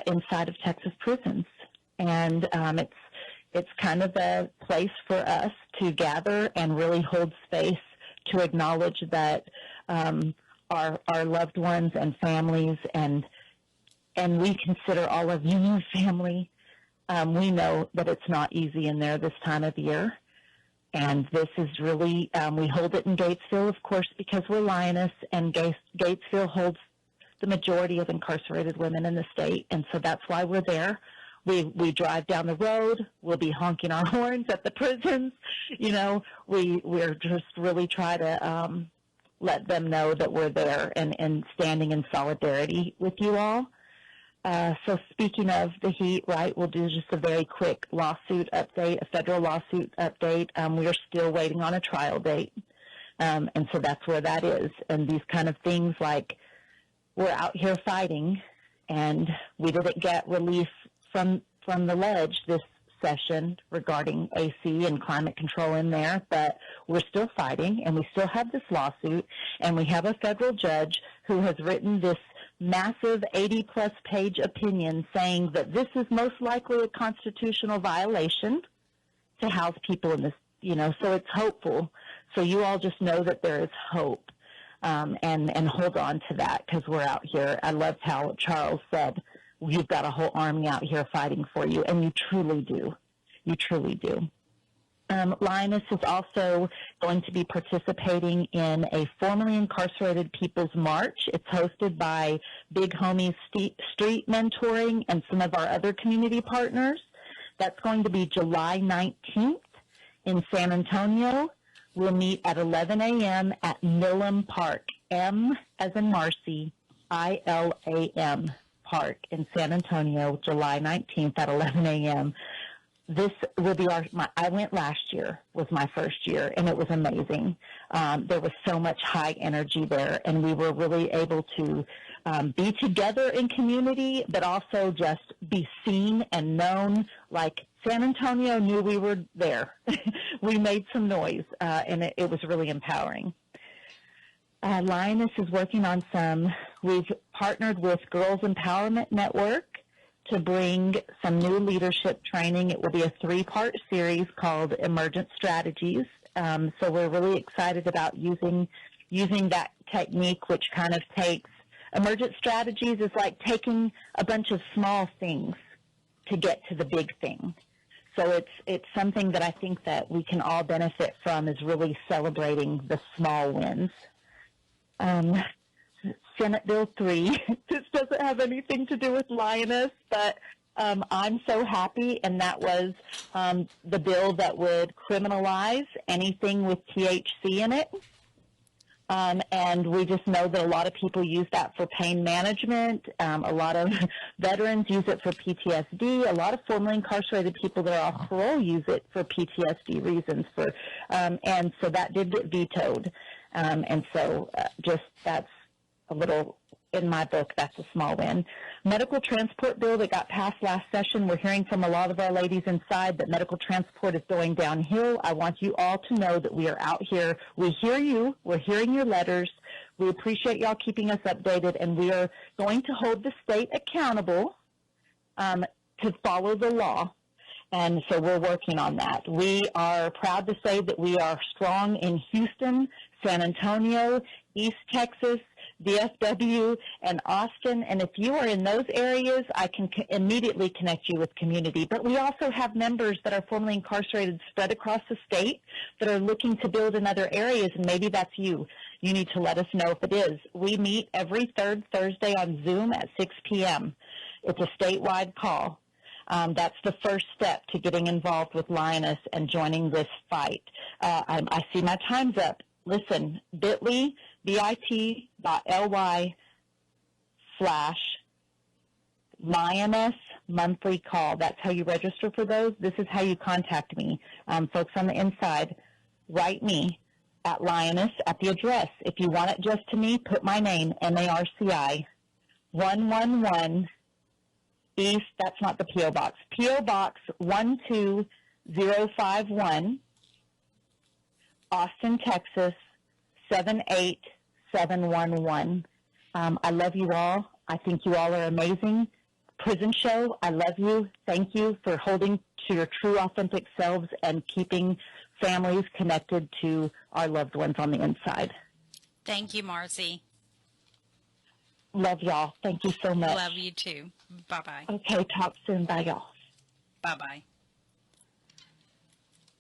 inside of Texas prisons. And it's kind of a place for us to gather and really hold space to acknowledge that our loved ones and families, and we consider all of you family. We know that it's not easy in there this time of year. And this is really, we hold it in Gatesville, of course, because we're Lioness, and Gatesville holds the majority of incarcerated women in the state, and so that's why we're there. We drive down the road. We'll be honking our horns at the prisons. You know, we're just really try to let them know that we're there and standing in solidarity with you all. So speaking of the heat, right, we'll do just a very quick lawsuit update, a federal lawsuit update. We are still waiting on a trial date, and so that's where that is. And these kind of things, like, we're out here fighting, and we didn't get relief from the ledge this session regarding AC and climate control in there, but we're still fighting, and we still have this lawsuit, and we have a federal judge who has written this massive 80-plus page opinion saying that this is most likely a constitutional violation to house people in this, you know, so it's hopeful. So you all just know that there is hope, and hold on to that, because we're out here. I loved how Charles said, you've got a whole army out here fighting for you, and you truly do. You truly do. Lioness is also going to be participating in a formerly incarcerated People's March. It's hosted by Big Homies Street Mentoring and some of our other community partners. That's going to be July 19th in San Antonio. We'll meet at 11 a.m. at Millam Park, M as in Marci, I-L-A-M. Park in San Antonio, July 19th at 11 a.m. This will be I went last year, was my first year, and it was amazing. There was so much high energy there, and we were really able to be together in community, but also just be seen and known. Like, San Antonio knew we were there. We made some noise, and it was really empowering. Lioness is working on we've partnered with Girls Empowerment Network to bring some new leadership training. It will be a 3-part series called Emergent Strategies. So we're really excited about using that technique, which kind of takes, emergent strategies is like taking a bunch of small things to get to the big thing. So it's something that I think that we can all benefit from, is really celebrating the small wins. Senate Bill 3. This doesn't have anything to do with Lioness, but I'm so happy, and that was the bill that would criminalize anything with THC in it. And we just know that a lot of people use that for pain management. A lot of veterans use it for PTSD. A lot of formerly incarcerated people that are off parole use it for PTSD reasons. And so that did get vetoed. And so just that's a little, in my book, that's a small win. Medical transport bill that got passed last session, we're hearing from a lot of our ladies inside that medical transport is going downhill. I want you all to know that we are out here. We hear you. We're hearing your letters. We appreciate y'all keeping us updated, and we are going to hold the state accountable to follow the law. And so we're working on that. We are proud to say that we are strong in Houston, San Antonio, East Texas, DFW, and Austin. And if you are in those areas, I can immediately connect you with community. But we also have members that are formerly incarcerated spread across the state that are looking to build in other areas, and maybe that's you. You need to let us know if it is. We meet every third Thursday on Zoom at 6 p.m. It's a statewide call. That's the first step to getting involved with Lioness and joining this fight. I see my time's up. Listen, bit.ly/Lioness monthly call. That's how you register for those. This is how you contact me. Folks on the inside, write me at Lioness at the address. If you want it just to me, put my name, Marci, 111 East, that's not the P.O. Box, P.O. Box 12051, Austin, Texas, 78711. I love you all. I think you all are amazing. Prison Show, I love you. Thank you for holding to your true, authentic selves and keeping families connected to our loved ones on the inside. Thank you, Marci. Love y'all. Thank you so much. Love you too. Bye-bye. Okay, talk soon. Bye, y'all. Bye-bye.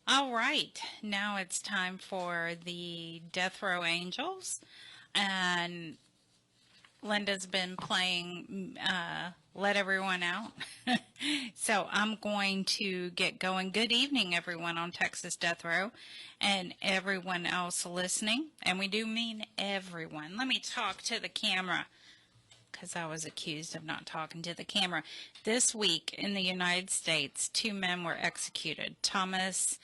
All right. Now it's time for the Death Row Angels. And Linda's been playing Let Everyone Out. So I'm going to get going. Good evening, everyone on Texas Death Row and everyone else listening. And we do mean everyone. Let me talk to the camera, because I was accused of not talking to the camera. This week in the United States, 2 men were executed. Thomas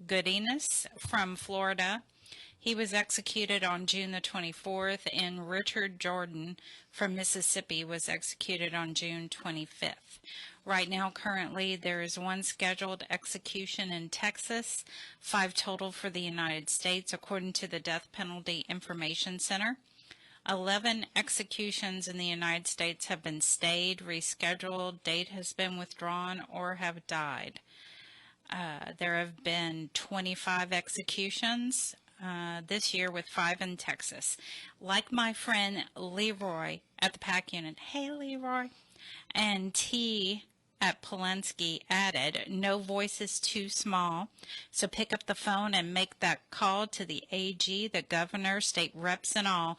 Goodiness from Florida. He was executed on June the 24th, and Richard Jordan from Mississippi was executed on June 25th. Right now, currently, there is 1 scheduled execution in Texas, 5 total for the United States, according to the Death Penalty Information Center. 11 executions in the United States have been stayed, rescheduled, date has been withdrawn, or have died. There have been 25 executions this year, with 5 in Texas. Like my friend Leroy at the PAC unit, hey Leroy, and T at Polensky added, no voice is too small, so pick up the phone and make that call to the AG, the governor, state reps and all.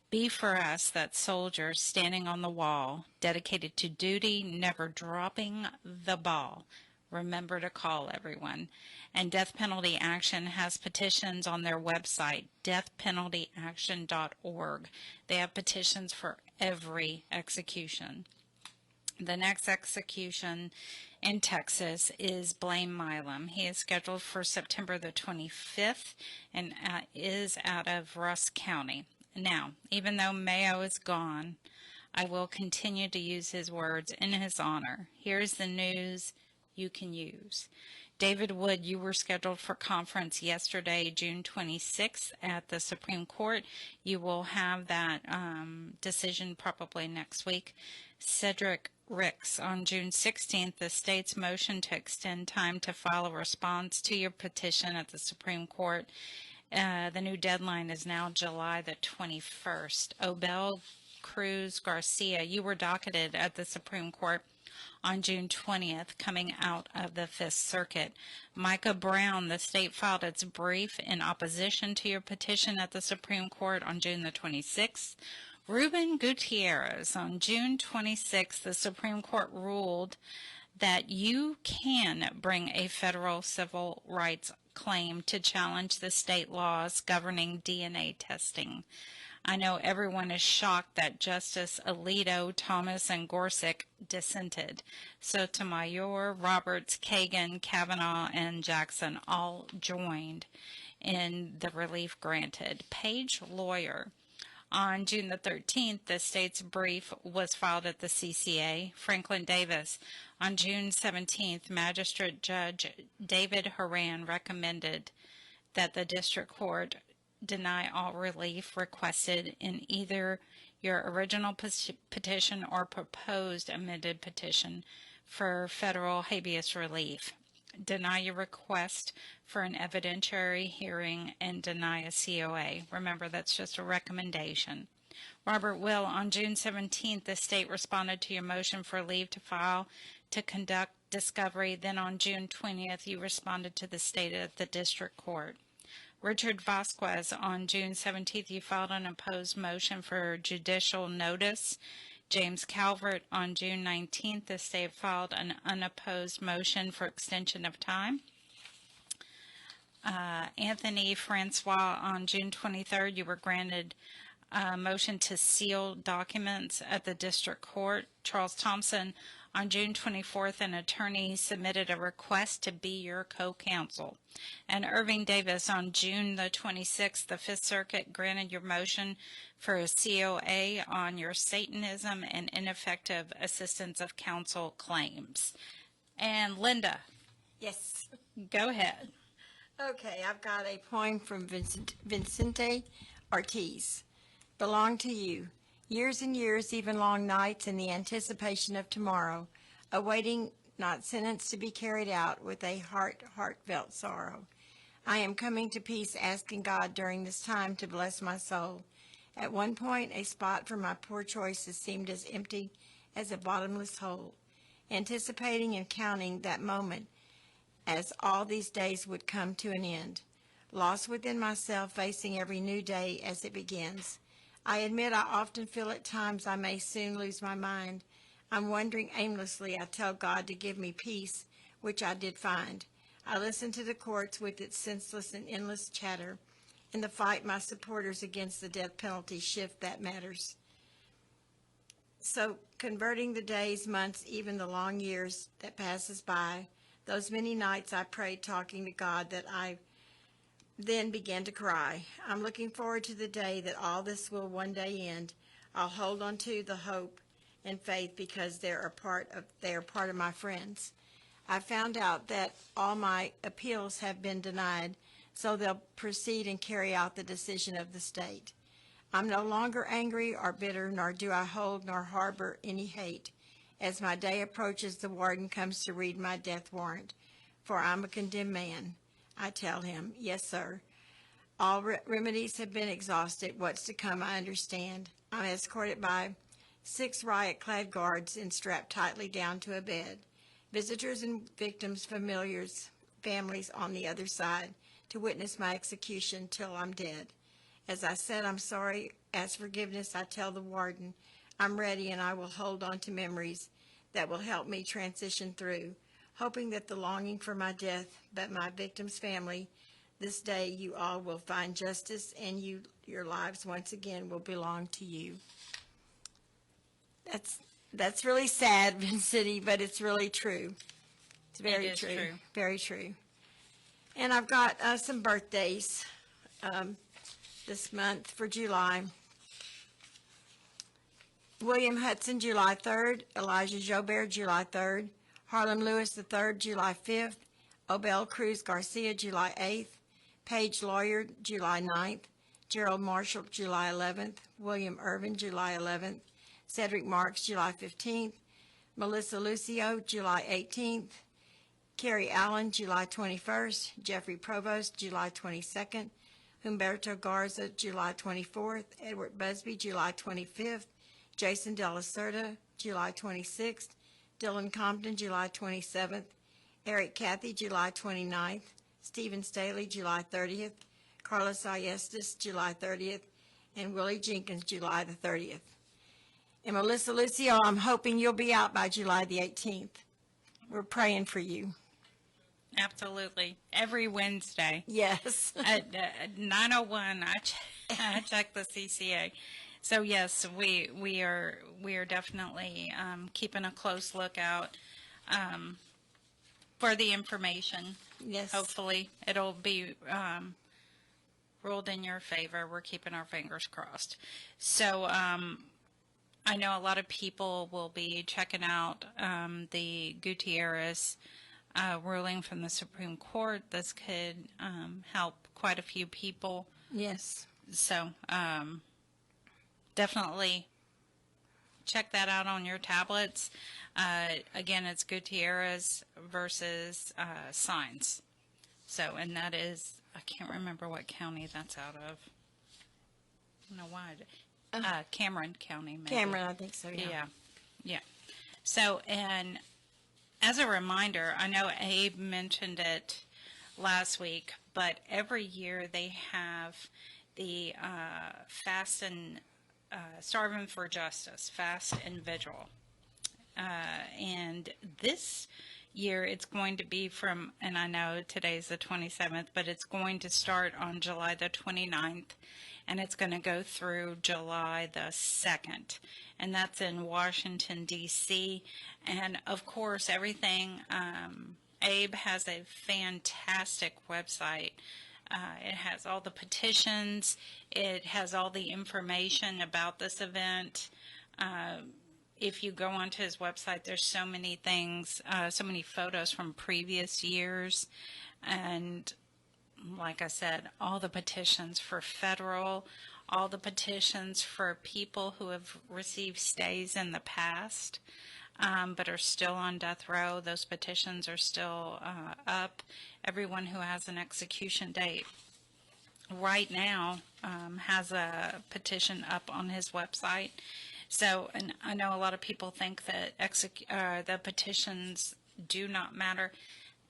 Be for us that soldiers standing on the wall, dedicated to duty, never dropping the ball. Remember to call, everyone. And Death Penalty Action has petitions on their website, deathpenaltyaction.org. They have petitions for every execution. The next execution in Texas is Blaine Milam. He is scheduled for September the 25th and is out of Russ County. Now, even though Mayo is gone, I will continue to use his words in his honor. Here's the news you can use. David Wood, you were scheduled for conference yesterday, June 26th at the Supreme Court. You will have that decision probably next week. Cedric Ricks, on June 16th, the state's motion to extend time to file a response to your petition at the Supreme Court. The new deadline is now July the 21st. Obel Cruz Garcia, you were docketed at the Supreme Court on June 20th, coming out of the Fifth Circuit. Micah Brown, the state filed its brief in opposition to your petition at the Supreme Court on June the 26th. Ruben Gutierrez, on June 26th, the Supreme Court ruled that you can bring a federal civil rights claim to challenge the state laws governing DNA testing. I know everyone is shocked that Justice Alito, Thomas, and Gorsuch dissented. Sotomayor, Roberts, Kagan, Kavanaugh, and Jackson all joined in the relief granted. Page Lawyer. On June the 13th, the state's brief was filed at the CCA. Franklin Davis. On June 17th, Magistrate Judge David Horan recommended that the district court deny all relief requested in either your original petition or proposed amended petition for federal habeas relief. deny a request for an evidentiary hearing, and deny a COA. Remember, that's just a recommendation. Robert Will, on June 17th, the state responded to your motion for leave to file to conduct discovery. Then on June 20th, you responded to the state at the district court. Richard Vasquez, on June 17th, you filed an opposed motion for judicial notice. James Calvert, on June 19th, the state filed an unopposed motion for extension of time. Anthony Francois, on June 23rd, you were granted a motion to seal documents at the district court. Charles Thompson, on June 24th, an attorney submitted a request to be your co-counsel. And Irving Davis, on June the 26th, the Fifth Circuit granted your motion for a COA on your Satanism and ineffective assistance of counsel claims. And Linda, Yes. go ahead. Okay, I've got a poem from Vicente Ortiz. Belong to you. Years and years, even long nights, in the anticipation of tomorrow, awaiting not sentence to be carried out with a heartfelt sorrow. I am coming to peace, asking God during this time to bless my soul. At one point, a spot for my poor choices seemed as empty as a bottomless hole, anticipating and counting that moment as all these days would come to an end. Lost within myself, facing every new day as it begins. I admit I often feel at times I may soon lose my mind. I'm wandering aimlessly. I tell God to give me peace, which I did find. I listen to the courts with its senseless and endless chatter. In the fight, my supporters against the death penalty shift that matters. So converting the days, months, even the long years that passes by, those many nights I prayed talking to God that I then began to cry. I'm looking forward to the day that all this will one day end. I'll hold on to the hope and faith because they are part of my friends. I found out that all my appeals have been denied, so they'll proceed and carry out the decision of the state. I'm no longer angry or bitter, nor do I hold nor harbor any hate. As my day approaches, the warden comes to read my death warrant, for I'm a condemned man. I tell him, yes, sir. All remedies have been exhausted. What's to come, I understand. I'm escorted by 6 riot-clad guards and strapped tightly down to a bed. Visitors and victims, familiars, families on the other side to witness my execution till I'm dead. As I said, I'm sorry. As forgiveness, I tell the warden, I'm ready and I will hold on to memories that will help me transition through, hoping that the longing for my death, but my victim's family, this day you all will find justice and your lives once again will belong to you. That's really sad, Vincity, but it's really true. It's very true. Very true. And I've got some birthdays this month for July. William Hudson, July 3rd. Elijah Joubert, July 3rd. Harlem Lewis III, July 5th. Obel Cruz Garcia, July 8th. Paige Lawyer, July 9th. Gerald Marshall, July 11th. William Irvin, July 11th. Cedric Marks, July 15th. Melissa Lucio, July 18th. Carrie Allen, July 21st. Jeffrey Provost, July 22nd. Humberto Garza, July 24th. Edward Busby, July 25th. Jason De La Cerda, July 26th. Dylan Compton, July 27th. Eric Cathy, July 29th. Stephen Staley, July 30th. Carlos Ayestas, July 30th. And Willie Jenkins, July the 30th. And Melissa Lucio, I'm hoping you'll be out by July the 18th. We're praying for you. Absolutely. Every Wednesday. Yes. At 9:01, I check the CCA. So yes, we are definitely keeping a close lookout for the information. Yes. Hopefully it'll be ruled in your favor. We're keeping our fingers crossed. So I know a lot of people will be checking out the Gutierrez ruling from the Supreme Court. This could help quite a few people. Yes. So definitely check that out on your tablets. Again, it's Gutierrez versus Signs. So, and that is, I can't remember what county that's out of. I don't know why. Cameron County, maybe. Cameron, I think so, yeah. Yeah. So, and as a reminder, I know Abe mentioned it last week, but every year they have the Fast and Starving for Justice, Fast and Vigil. And this year it's going to be from, and I know today's the 27th, but it's going to start on July the 29th, and it's going to go through July the 2nd. And that's in Washington, D.C. And, of course, everything, Abe has a fantastic website. It has all the petitions. It has all the information about this event. If you go onto his website, there's so many things, so many photos from previous years. And like I said, all the petitions for federal, all the petitions for people who have received stays in the past, but are still on death row. Those petitions are still up. Everyone who has an execution date right now has a petition up on his website. So, and I know a lot of people think that the petitions do not matter.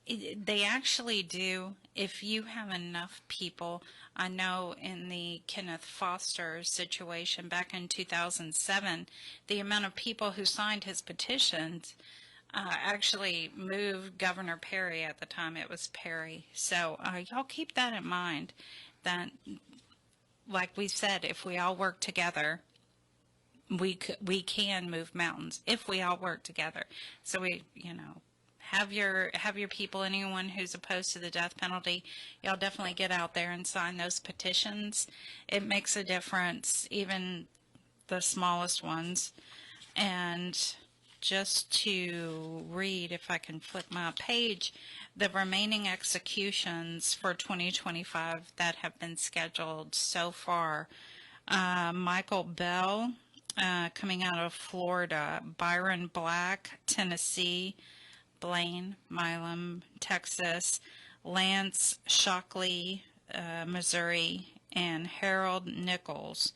They actually do if you have enough people. I know in the Kenneth Foster situation back in 2007, the amount of people who signed his petitions actually moved Governor Perry. At the time it was Perry. So y'all keep that in mind, that like we said, if we all work together, we can move mountains if we all work together. So we, have your people, anyone who's opposed to the death penalty, y'all definitely get out there and sign those petitions. It makes a difference, even the smallest ones. And just to read, if I can flip my page, the remaining executions for 2025 that have been scheduled so far: Michael Bell, coming out of Florida; Byron Black, Tennessee; Blaine Milam, Texas; Lance Shockley, Missouri; and Harold Nichols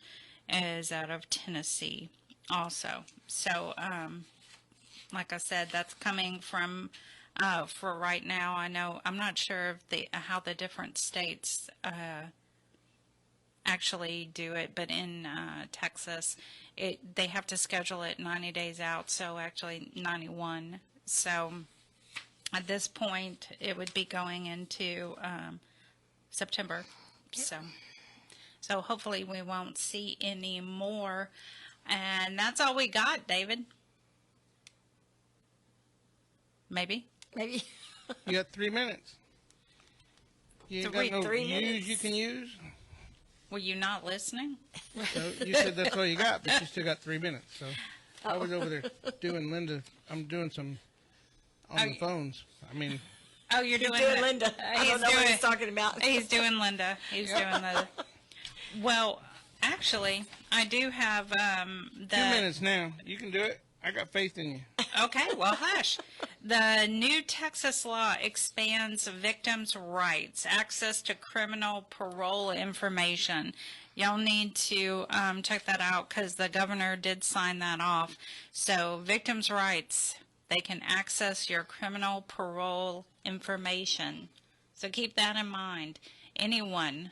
is out of Tennessee also. So, like I said, that's coming from, for right now. I know, I'm not sure of how the different states actually do it, but in Texas, they have to schedule it 90 days out, so actually 91. So at this point, it would be going into September. So hopefully we won't see any more. And that's all we got, David. Maybe. You got 3 minutes. You ain't got no 3 minutes. use you can use? Were you not listening? So you said that's all you got, but you still got 3 minutes. So I was over there doing Linda. I'm doing some on the phones. I mean. Oh, you're doing Linda. I don't know what he's talking about. He's doing Linda. He's doing Linda. Well, actually, I do have 2 minutes now. You can do it. I got faith in you. Okay, well, hush. The new Texas law expands victims' rights, access to criminal parole information. Y'all need to check that out because the governor did sign that off. So victims' rights, they can access your criminal parole information. So keep that in mind. Anyone,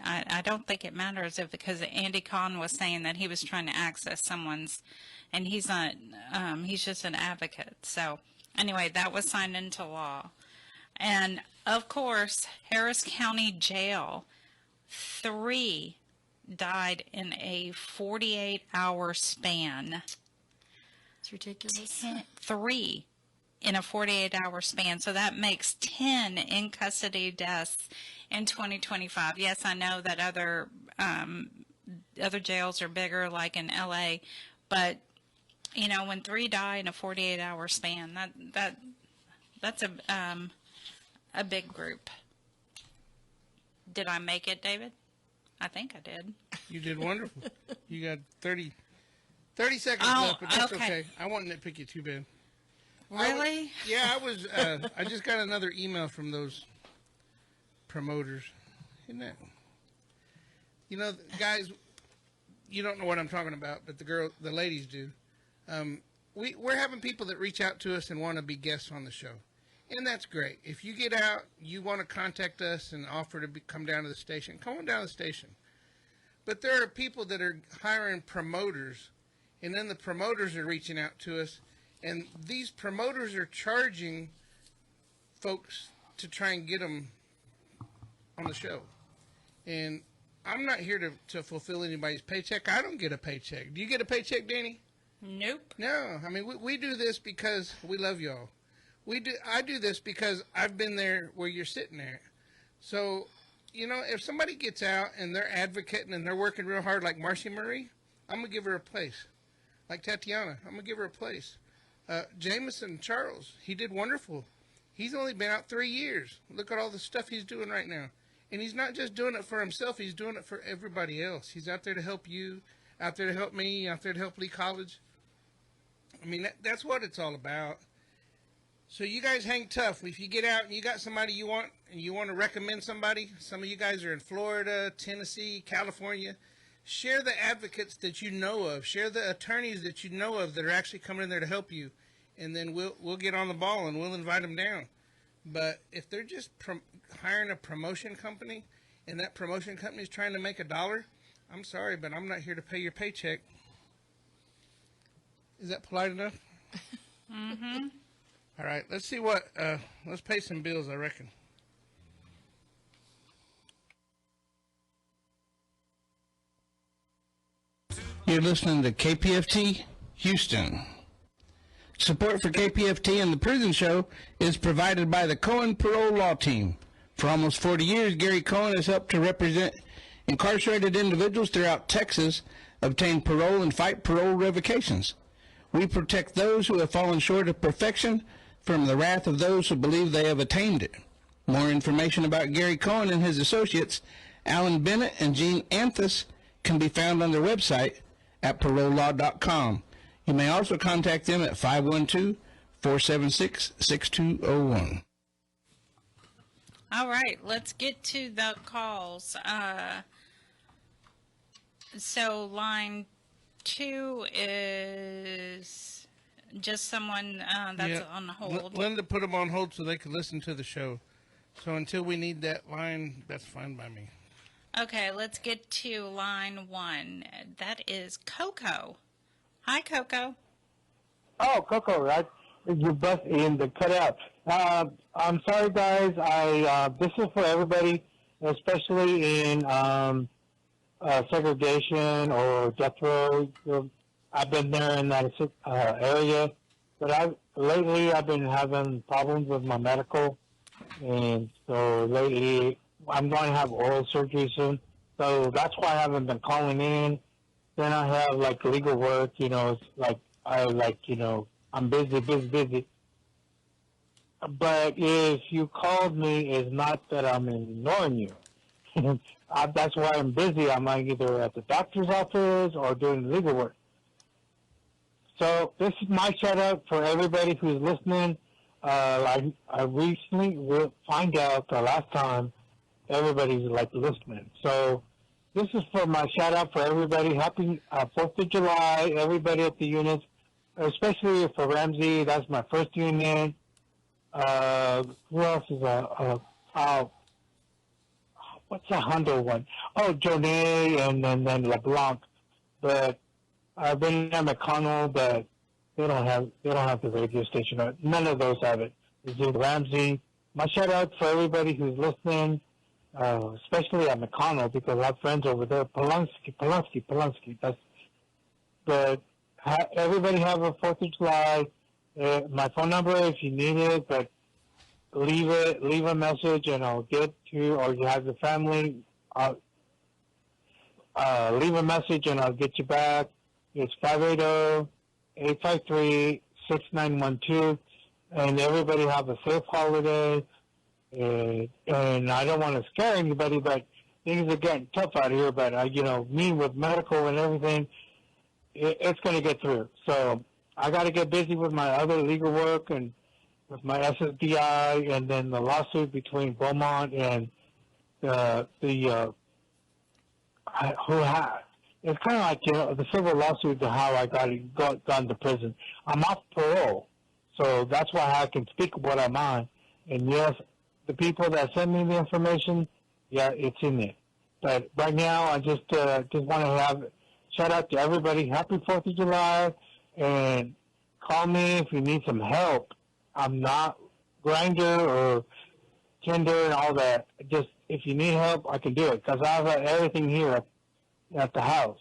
I don't think it matters if, because Andy Kahn was saying that he was trying to access someone's, and he's not, he's just an advocate. So anyway, that was signed into law. And of course, Harris County Jail, 3 died in a 48-hour span. It's ridiculous. 3 in a 48-hour span. So that makes 10 in custody deaths in 2025. Yes, I know that other jails are bigger, like in LA, but when 3 die in a 48-hour span, that's a big group. Did I make it, David? I think I did. You did wonderful. You got 30 30 seconds left, but that's okay. I won't nitpick you too bad. Really? I just got another email from those promoters. Isn't that? You know, guys, you don't know what I'm talking about, but the ladies do. We're having people that reach out to us and want to be guests on the show. And that's great. If you get out, you want to contact us and offer to come down to the station, come on down to the station. But there are people that are hiring promoters, and then the promoters are reaching out to us, and these promoters are charging folks to try and get them on the show. And I'm not here to fulfill anybody's paycheck. I don't get a paycheck. Do you get a paycheck, Dani? Nope. No. I mean, we do this because we love y'all. I do this because I've been there where you're sitting there. So, you know, if somebody gets out and they're advocating and they're working real hard like Marci Marie, I'm going to give her a place. Like Tatiana, I'm going to give her a place. Jamison Charles, he did wonderful. He's only been out 3 years. Look at all the stuff he's doing right now. And he's not just doing it for himself, he's doing it for everybody else. He's out there to help you, out there to help me, out there to help Lee College. I mean, that's what it's all about. So you guys hang tough. If you get out and you got somebody you want, and you want to recommend somebody, some of you guys are in Florida, Tennessee, California, share the advocates that you know of. Share the attorneys that you know of that are actually coming in there to help you. And then we'll get on the ball and we'll invite them down. But if they're just hiring a promotion company and that promotion company is trying to make $1, I'm sorry, but I'm not here to pay your paycheck. Is that polite enough? Mm-hmm. All right, let's see let's pay some bills, I reckon. You're listening to KPFT Houston. Support for KPFT and the Prison Show is provided by the Cohen Parole Law Team. For almost 40 years, Gary Cohen has helped to represent incarcerated individuals throughout Texas, obtain parole, and fight parole revocations. We protect those who have fallen short of perfection from the wrath of those who believe they have attained it. More information about Gary Cohen and his associates, Alan Bennett and Gene Anthus, can be found on their website at parolelaw.com. You may also contact them at 512-476-6201. All right, let's get to the calls. So line 2 is just someone that's on hold. Linda put them on hold so they could listen to the show. So until we need that line, that's fine by me. Okay, let's get to line 1. That is Coco. Hi, Coco. Oh, Coco, right? You bust in the cutout. I'm sorry, guys. This is for everybody, especially in segregation or death row. I've been there in that area, but lately I've been having problems with my medical, and so lately I'm going to have oral surgery soon. So that's why I haven't been calling in. Then I have like legal work, it's like I'm busy. But if you called me, it's not that I'm ignoring you. That's why I'm busy. I'm either at the doctor's office or doing legal work. So this is my shout out for everybody who's listening. I recently will find out the last time everybody's like listening. So this is for my shout out for everybody. Happy 4th of July, everybody at the units, especially for Ramsey. That's my first unit. Who else is what's the Hondo one? Oh, Jonay and then LeBlanc. But I've been at McConnell, but they don't have the radio station. None of those have it. It's just Ramsey. My shout out for everybody who's listening, especially at McConnell, because I have friends over there. Pulaski. But everybody have a 4th of July. My phone number if you need it, but leave a message and I'll get to, or you have the family, leave a message and I'll get you back. It's 580-853-6912, and everybody have a safe holiday. And I don't want to scare anybody, but things are getting tough out here. But me with medical and everything, it's going to get through. So I got to get busy with my other legal work and with my SSDI, and then the lawsuit between Beaumont and it's kind of like, the civil lawsuit to how I got into prison. I'm off parole, so that's why I can speak what I'm on. And yes, the people that send me the information, yeah, it's in there. But right now, I just want to have shout out to everybody. Happy 4th of July, and call me if you need some help. I'm not Grindr or Tinder and all that. Just if you need help, I can do it, because I have everything here at the house,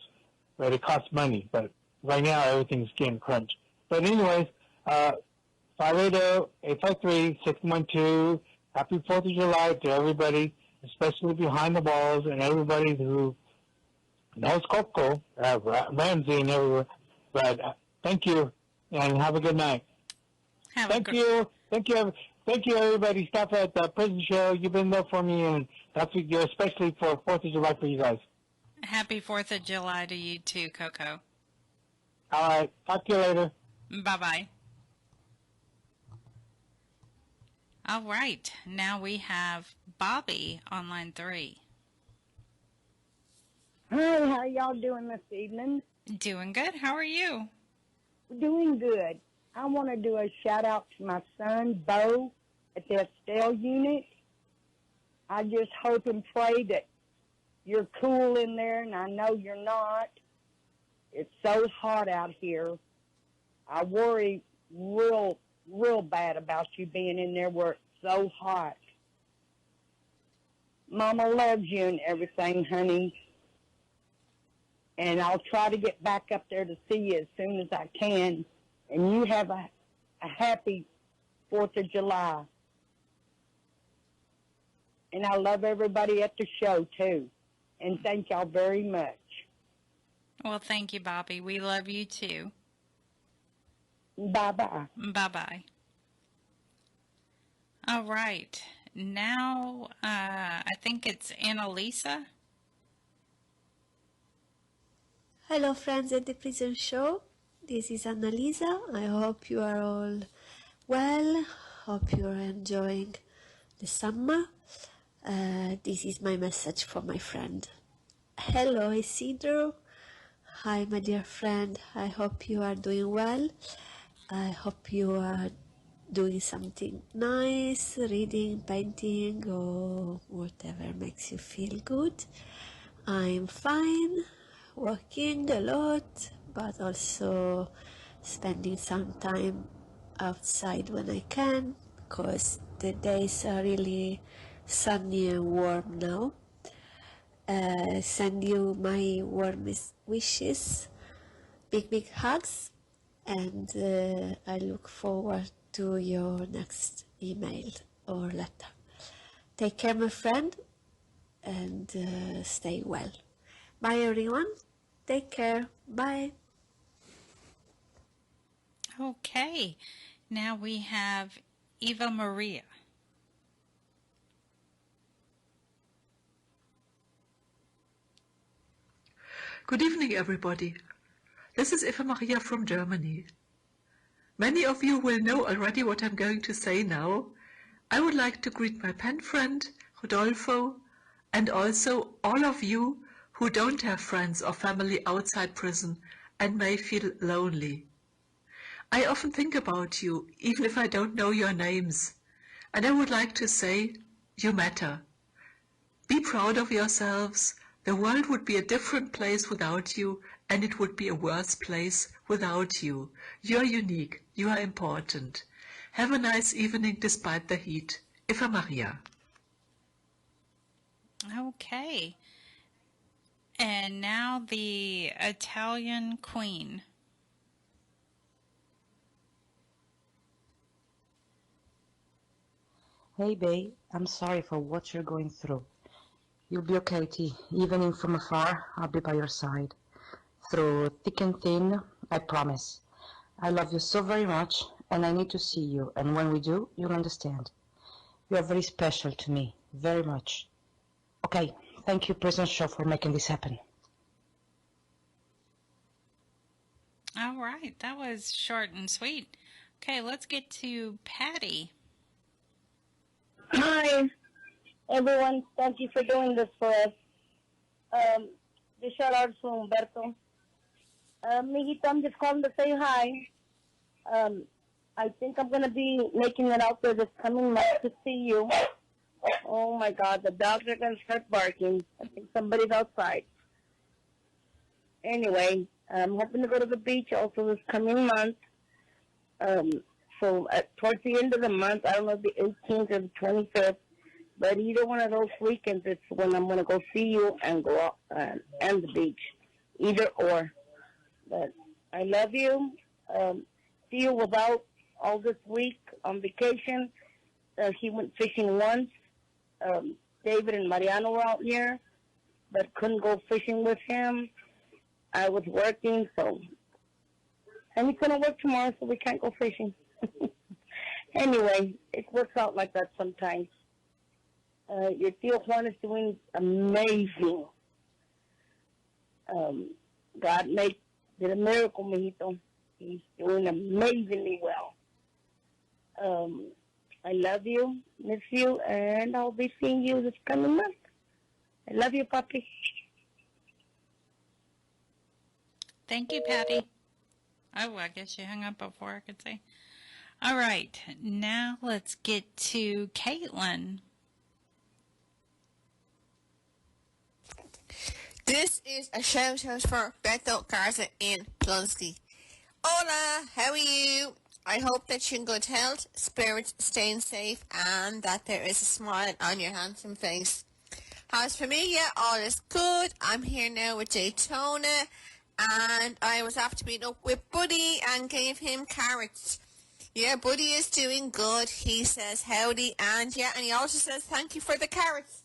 but it costs money. But right now, everything's getting crunched. But anyways, 580-853-612. Happy 4th of July to everybody, especially behind the walls and everybody who knows Coco, Ramsey and everywhere. But thank you, and have a good night. Thank you, everybody. Stop at the prison show. You've been there for me, and that's especially for 4th of July for you guys. Happy 4th of July to you too, Coco. All right. Talk to you later. Bye-bye. All right. Now we have Bobby on line 3. Hi, how y'all doing this evening? Doing good. How are you? Doing good. I want to do a shout-out to my son, Bo, at the Estelle unit. I just hope and pray that you're cool in there, and I know you're not. It's so hot out here. I worry real bad about you being in there where it's so hot. Mama loves you and everything, honey. And I'll try to get back up there to see you as soon as I can. And you have a happy 4th of July. And I love everybody at the show, too. And thank y'all very much. Well, thank you, Bobby. We love you, too. Bye-bye. Bye-bye. All right. Now, I think it's Annalisa. Hello, friends at the Prison Show. This is Annalisa. I hope you are all well. Hope you are enjoying the summer. This is my message for my friend. Hello, Isidro. Hi, my dear friend. I hope you are doing well. I hope you are doing something nice, reading, painting, or whatever makes you feel good. I'm fine, working a lot, but also spending some time outside when I can, because the days are really sunny and warm now. Send you my warmest wishes, big hugs, and I look forward to your next email or letter. Take care, my friend, and stay well. Bye, everyone. Take care. Bye. Okay. Now we have Eva Maria. Good evening, everybody. This is Eva Maria from Germany. Many of you will know already what I'm going to say now. I would like to greet my pen friend, Rodolfo, and also all of you who don't have friends or family outside prison and may feel lonely. I often think about you, even if I don't know your names, and I would like to say, you matter. Be proud of yourselves. The world would be a different place without you, and it would be a worse place without you. You're unique. You are important. Have a nice evening despite the heat. Eva Maria. Okay. And now the Italian Queen. Hey, babe, I'm sorry for what you're going through. You'll be okay, T. Even if from afar, I'll be by your side. Through thick and thin, I promise. I love you so very much, and I need to see you, and when we do, you'll understand. You are very special to me, very much. Okay, thank you, Prison Show, for making this happen. All right, that was short and sweet. Okay, let's get to Patty. Hi, everyone. Thank you for doing this for us. The shout out to Humberto. Miguito, I'm just calling to say hi. I think I'm going to be making it out there this coming month to see you. Oh my God, the dogs are going to start barking. I think somebody's outside. Anyway, I'm hoping to go to the beach also this coming month. So towards the end of the month, I don't know, the 18th or the 25th, but either one of those weekends, it's when I'm going to go see you and go out and the beach, either or. But I love you. See you without all this week on vacation. He went fishing once. David and Mariano were out here, but couldn't go fishing with him. I was working, so. And he's going to work tomorrow, so we can't go fishing. Anyway, it works out like that sometimes. Your Tío Juan is doing amazing. God did a miracle, mijito. He's doing amazingly well. I love you, miss you, and I'll be seeing you this coming month. I love you, Papi. Thank you, Patty. Oh, I guess you hung up before I could say. All right, now let's get to Caitlin. This is a shout out for Beto Garza in Plonsky. Hola, how are you? I hope that you're in good health, spirits, staying safe, and that there is a smile on your handsome face. As for me, yeah, all is good. I'm here now with Daytona, and I was after meet up with Buddy and gave him carrots. Yeah, Buddy is doing good. He says howdy, and he also says thank you for the carrots.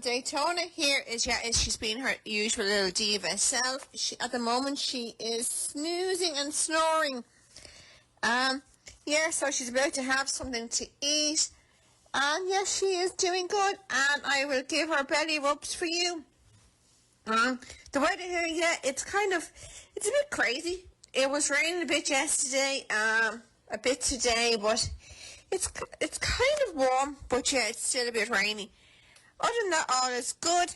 Daytona here is she's being her usual little diva self. At the moment she is snoozing and snoring. So she's about to have something to eat. And yes, she is doing good, and I will give her belly rubs for you. The weather here, it's a bit crazy. It was raining a bit yesterday, a bit today, but it's kind of warm, but it's still a bit rainy. Other than that, all is good.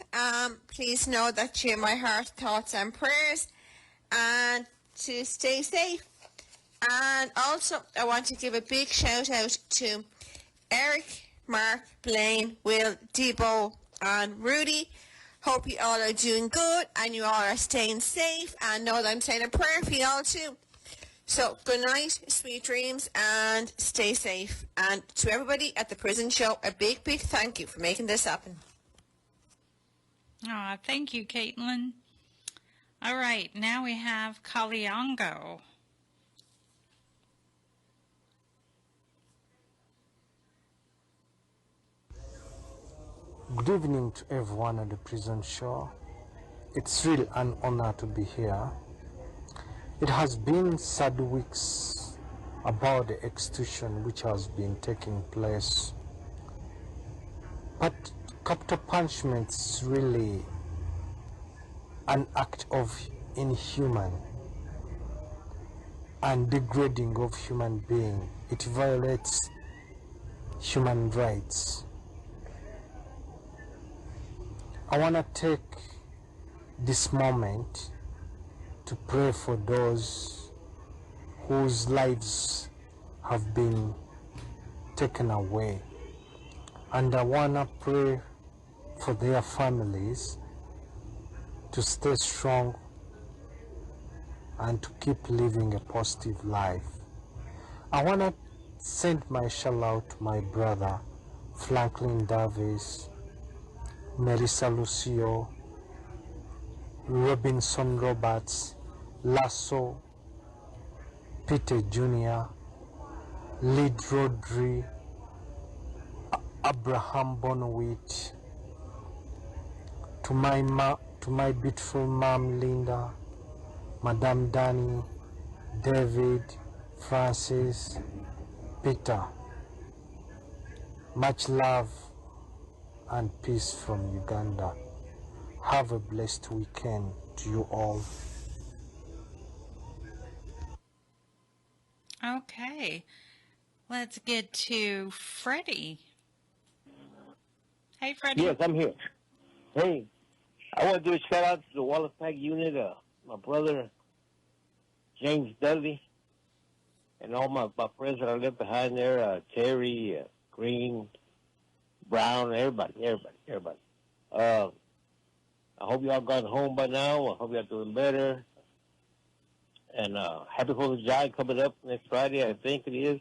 Please know that you're my heart, thoughts and prayers, and to stay safe. And also, I want to give a big shout out to Eric, Mark, Blaine, Will, Debo, and Rudy. Hope you all are doing good and you all are staying safe, and know that I'm saying a prayer for you all too. So, good night, sweet dreams, and stay safe. And to everybody at the prison show, a big, big thank you for making this happen. Thank you, Caitlin. All right, now we have Kalyango. Good evening to everyone at the prison show. It's really an honor to be here. It has been sad weeks about the execution which has been taking place. But capital punishment is really an act of inhuman and degrading of human being. It violates human rights. I want to take this moment to pray for those whose lives have been taken away. And I want to pray for their families to stay strong and to keep living a positive life. I want to send my shout out to my brother Franklin Davis, Melissa Lucio, Robinson Roberts, Lasso, Peter Jr., Lyd Rodri, Abraham Bonowit, to my beautiful mom Linda, Madame Dani, David, Francis, Peter. Much love and peace from Uganda. Have a blessed weekend to you all. Okay. Let's get to Freddie. Hey, Freddie. Yes, I'm here. Hey, I want to do a shout out to the Wallace Pack unit, my brother James Dudley, and all my friends that I left behind there, Terry, Green, Brown, everybody. I hope y'all got home by now. I hope y'all doing better. And happy 4th of July coming up next Friday, I think it is.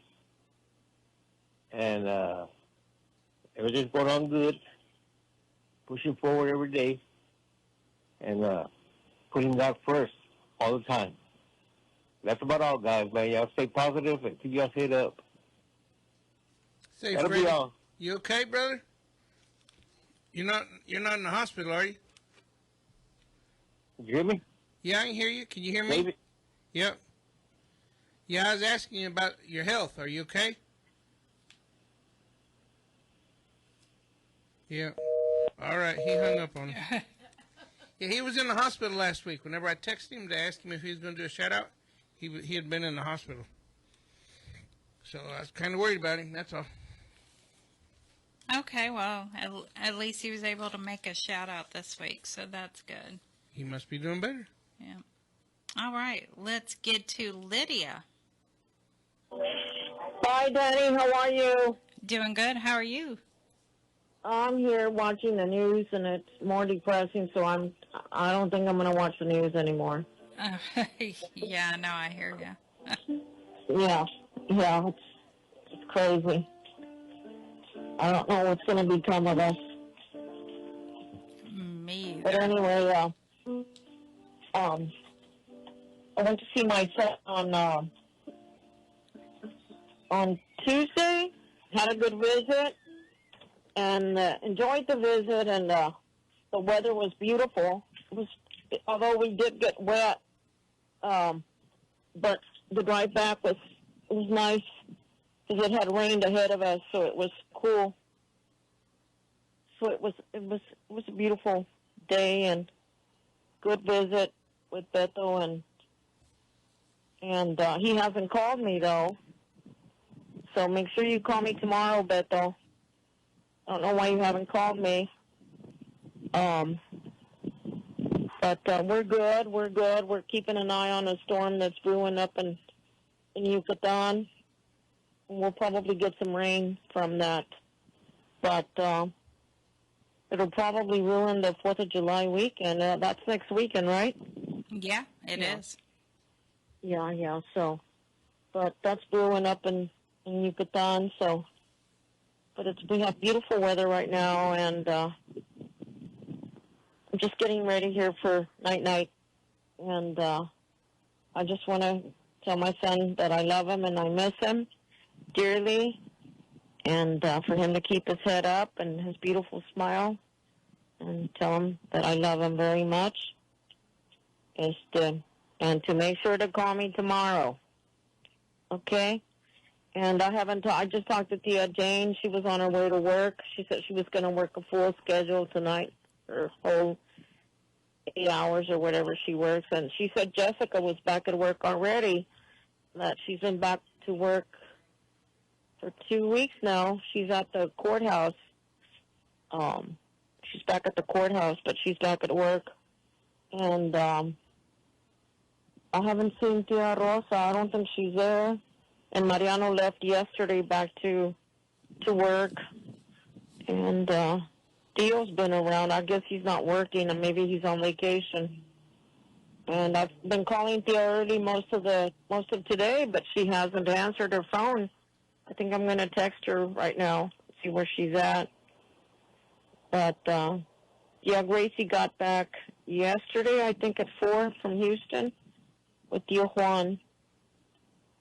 And everything's going on good. Pushing forward every day. And putting God first all the time. That's about all, guys, man. Y'all stay positive and keep y'all head up. Say, That'll Freddie, be all. you okay, brother? You're not in the hospital, are you? You hear me? Yeah, I can hear you. Can you hear me? David? Yep. Yeah, I was asking you about your health. Are you okay? Yeah. All right, he hung up on him. Yeah, he was in the hospital last week. Whenever I texted him to ask him if he was going to do a shout-out, he had been in the hospital. So I was kind of worried about him, that's all. Okay, well, at least he was able to make a shout-out this week, so that's good. He must be doing better. Yeah. All right, let's get to Lydia. Hi, Dani. How are you? Doing good. How are you? I'm here watching the news, and it's more depressing, so I don't think I'm going to watch the news anymore. Yeah, no, I hear you. Yeah, it's crazy. I don't know what's going to become of us. Me either. But anyway, I went to see my son on Tuesday, had a good visit, and enjoyed the visit, and the weather was beautiful. Although we did get wet, but the drive back was nice because it had rained ahead of us, so it was cool. So it was a beautiful day and good visit with Beto, and he hasn't called me though. So make sure you call me tomorrow, Beto. I don't know why you haven't called me. But we're good. We're keeping an eye on a storm that's brewing up in Yucatan. We'll probably get some rain from that. But it'll probably ruin the 4th of July weekend. That's next weekend, right? Yeah, it is. Yeah. So, but that's brewing up in Yucatan. So, but we have beautiful weather right now, and I'm just getting ready here for night. And I just want to tell my son that I love him and I miss him dearly, and for him to keep his head up and his beautiful smile, and tell him that I love him very much. And to make sure to call me tomorrow. Okay? And I just talked to Tia Jane. She was on her way to work. She said she was going to work a full schedule tonight, or whole 8 hours or whatever she works. And she said Jessica was back at work already, that she's been back to work for 2 weeks now. She's at the courthouse. She's back at the courthouse, but she's back at work. And I haven't seen Tia Rosa. I don't think she's there. And Mariano left yesterday back to work. And Dio's been around. I guess he's not working, and maybe he's on vacation. And I've been calling Tia early most of today, but she hasn't answered her phone. I think I'm going to text her right now, see where she's at. But yeah, Gracie got back yesterday, I think at 4 from Houston with Tio Juan.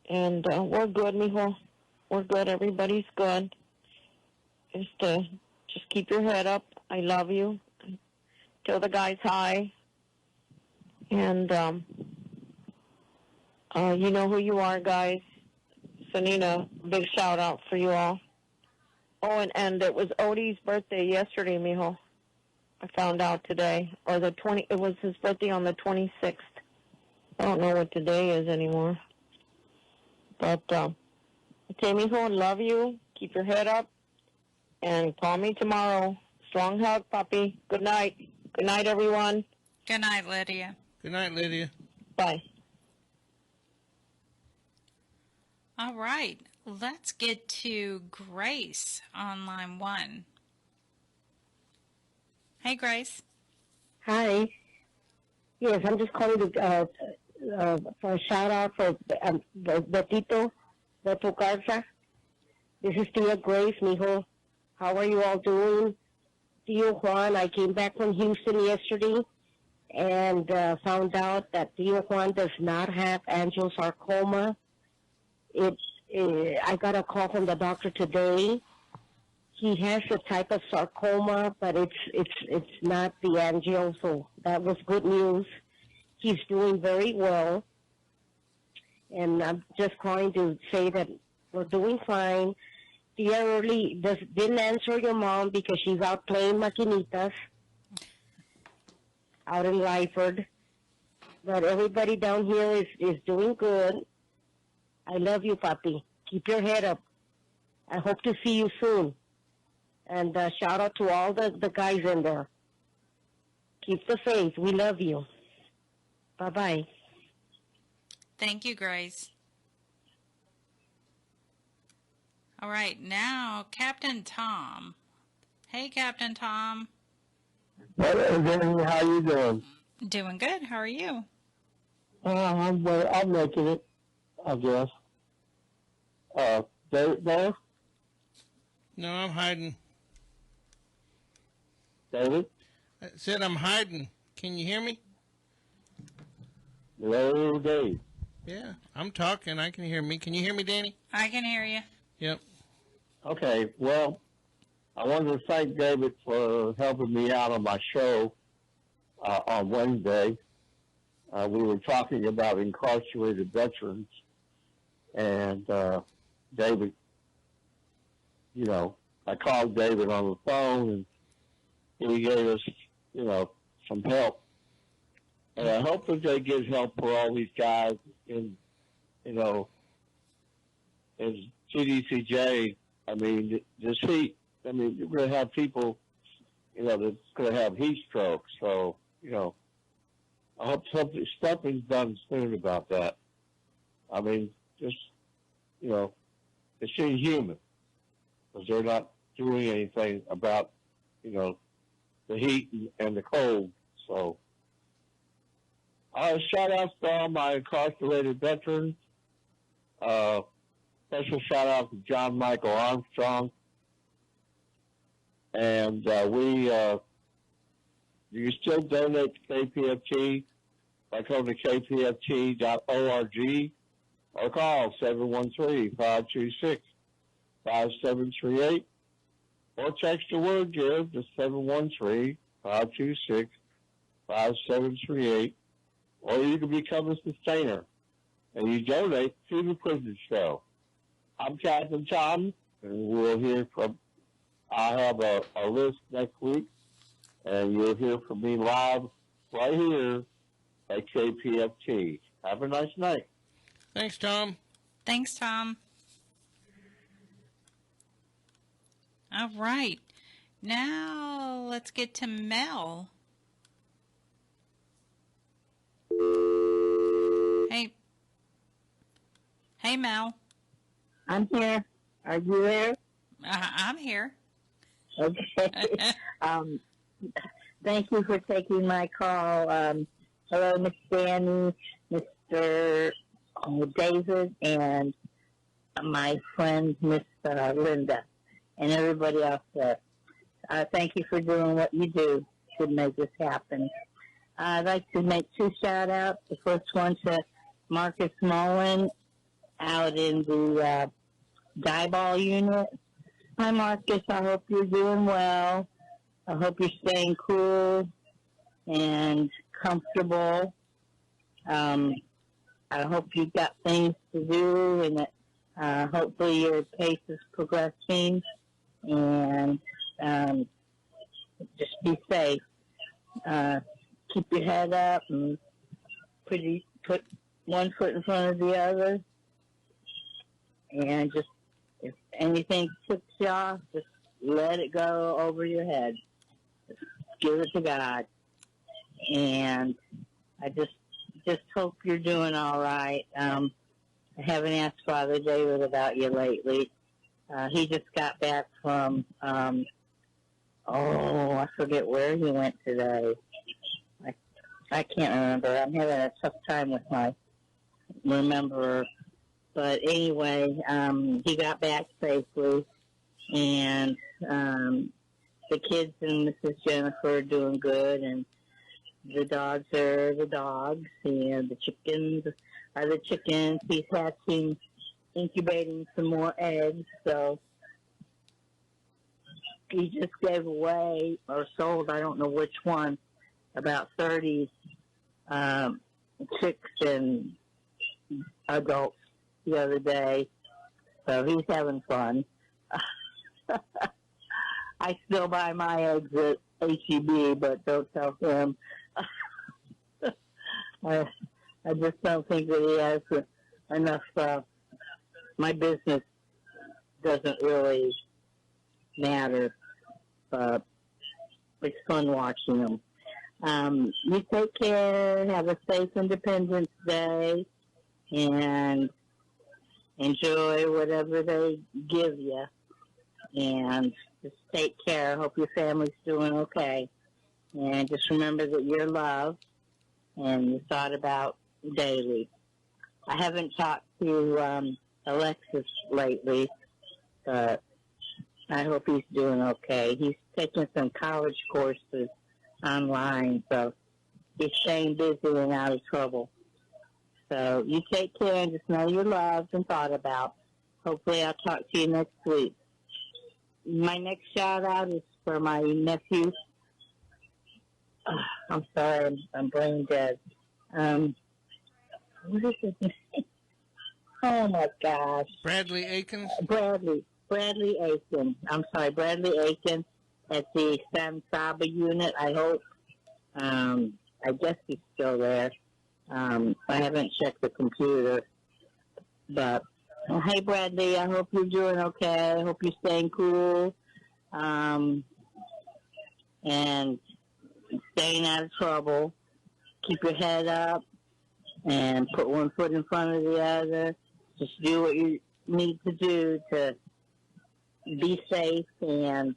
And we're good, mijo. We're good. Everybody's good. Just keep your head up. I love you. Tell the guys hi. And you know who you are, guys. So, Nina, big shout out for you all. Oh, and it was Odie's birthday yesterday, mijo. I found out today. Or it was his birthday on the 26th. I don't know what today is anymore. But, Mijo, love you. Keep your head up. And call me tomorrow. Strong hug, puppy. Good night. Good night, everyone. Good night, Lydia. Good night, Lydia. Bye. All right, let's get to Grace on line 1. Hey, Grace. Hi. Yes, I'm just calling to, for a shout out for Beto Garza. This is Tia Grace, mijo. How are you all doing? Tio Juan, I came back from Houston yesterday and found out that Tio Juan does not have angiosarcoma. I got a call from the doctor today. He has a type of sarcoma, but it's not the angio, so that was good news. He's doing very well, and I'm just calling to say that we're doing fine. Tia Early didn't answer your mom because she's out playing maquinitas out in Lyford, but everybody down here is doing good. I love you, papi. Keep your head up. I hope to see you soon. And shout out to all the guys in there. Keep the faith. We love you. Bye-bye. Thank you, Grace. All right, now Captain Tom. Hey, Captain Tom. Hello, Dani. How you doing? Doing good. How are you? I'm making it, I guess. Dave? No, I'm hiding. David? I said I'm hiding. Can you hear me? Hello, Dave. Yeah, I'm talking. I can hear me. Can you hear me, Dani? I can hear you. Yep. Okay, well, I wanted to thank David for helping me out on my show on Wednesday. We were talking about incarcerated veterans, and David, you know, I called David on the phone, and he gave us, you know, some help. And I hope that they get help for all these guys in, you know, in CDCJ. I mean, this heat, I mean, you're going to have people, you know, that's going to have heat strokes. So, you know, I hope something's done soon about that. I mean, just, you know, it's inhuman because they're not doing anything about, you know, the heat and the cold. So, shout out to all my incarcerated veterans. Special shout out to John Michael Armstrong. And you can still donate to KPFT by going to kpft.org or call 713-526-5738 or text the word give to 713-526-5738, or you can become a sustainer and you donate to the prison show. I'm Captain Tom, and we'll hear from, I'll have a list next week, and you'll hear from me live right here at KPFT. Have a nice night. Thanks, Tom. Thanks, Tom. All right. Now let's get to Mel. Hey. Hey, Mel. I'm here. Are you there? I'm here. Okay. Thank you for taking my call. Hello, Miss Dani, Mr. David, and my friend, Miss Linda, and everybody else there. Thank you for doing what you do to make this happen. I'd like to make two shout-outs. The first one to Marcus Mullen out in the Dieball unit. Hi, Marcus. I hope you're doing well. I hope you're staying cool and comfortable. I hope you've got things to do, and that hopefully your pace is progressing, and just be safe. Keep your head up and put one foot in front of the other, And just, if anything tips you off, just let it go over your head. Just give it to God. And I just hope you're doing all right. I haven't asked Father David about you lately. He just got back from, I forget where he went today. I can't remember. I'm having a tough time with my rememberer. But anyway, he got back safely, and the kids and Mrs. Jennifer are doing good, and the dogs are the dogs, and the chickens are the chickens. He's hatching, incubating some more eggs, so he just gave away or sold, I don't know which one, about 30 chicks and adults the other day, so he's having fun. I still buy my eggs at HEB, but don't tell him. I just don't think that he has enough. My business doesn't really matter, but it's fun watching them. You take care, have a safe Independence Day, and enjoy whatever they give you. And just take care. Hope your family's doing okay. And just remember that you're loved and you're thought about daily. I haven't talked to Alexis lately, but I hope he's doing okay. He's taking some college courses online, so he's staying busy and out of trouble. So you take care and just know you're loved and thought about. Hopefully I'll talk to you next week. My next shout-out is for my nephew. I'm sorry, I'm brain dead. What is his name? Oh, my gosh. Bradley Aikens? Bradley Aiken. I'm sorry, Bradley Aiken at the Santollo unit, I hope. I guess he's still there. I haven't checked the computer. But, hey, Bradley, I hope you're doing okay. I hope you're staying cool. And staying out of trouble. Keep your head up and put one foot in front of the other. Just do what you need to do to be safe and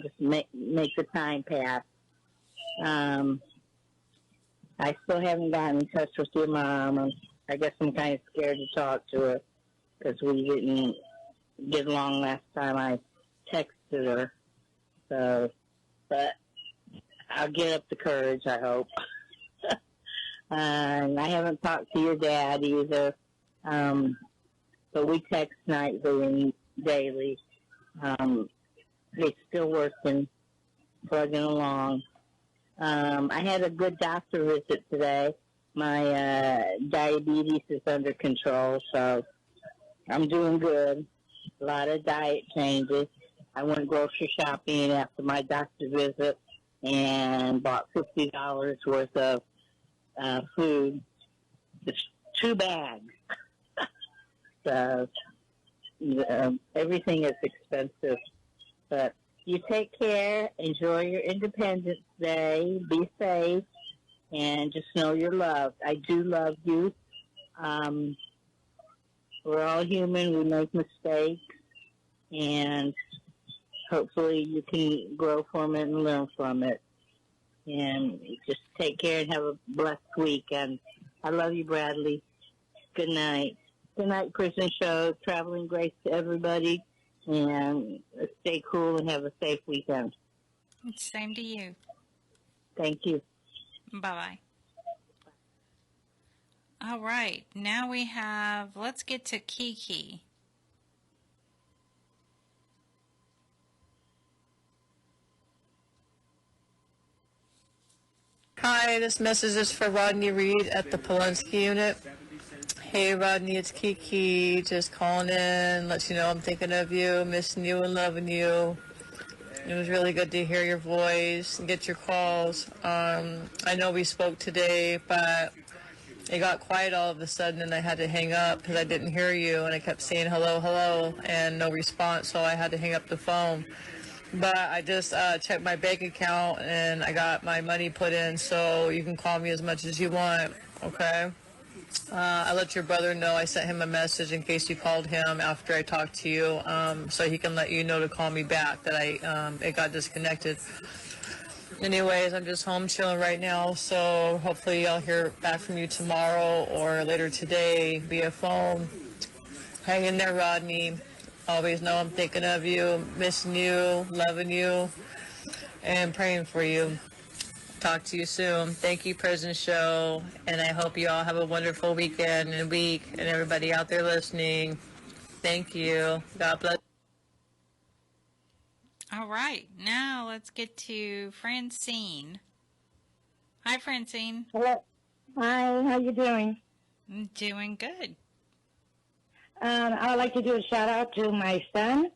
just make the time pass. I still haven't gotten in touch with your mom. I guess I'm kind of scared to talk to her because we didn't get along last time I texted her. So, but I'll get up the courage, I hope. And I haven't talked to your dad either. But we text nightly and daily. He's still working, plugging along. I had a good doctor visit today. My diabetes is under control, so I'm doing good. A lot of diet changes. I went grocery shopping after my doctor visit and bought $50 worth of food. Just 2 bags. So everything is expensive. But you take care, enjoy your Independence Day, be safe, and just know you're loved. I do love you. We're all human. We make mistakes. And hopefully you can grow from it and learn from it. And just take care and have a blessed weekend. I love you, Bradley. Good night. Good night, Prison Show. Traveling grace to everybody. And stay cool and have a safe weekend. Same to you. Thank you. Bye-bye. All right. Now we have, let's get to Kiki. Hi, this message is for Rodney Reed at the Polonsky unit. Hey Rodney, it's Kiki, just calling in, let you know I'm thinking of you, missing you and loving you. It was really good to hear your voice and get your calls. I know we spoke today, but it got quiet all of a sudden, and I had to hang up because I didn't hear you, and I kept saying hello, hello, and no response, so I had to hang up the phone. But I just checked my bank account, and I got my money put in, so you can call me as much as you want, okay? I let your brother know. I sent him a message in case you called him after I talked to you, so he can let you know to call me back that it got disconnected. Anyways, I'm just home chilling right now, so hopefully I'll hear back from you tomorrow or later today via phone. Hang in there, Rodney. Always know I'm thinking of you, missing you, loving you, and praying for you. Talk to you soon. Thank you, Prison Show, and I hope you all have a wonderful weekend and week, and everybody out there listening. Thank you. God bless. All right, now let's get to Francine. Hi, Francine. Hello. Hi, how you doing? I'm doing good. I would like to do a shout out to my son,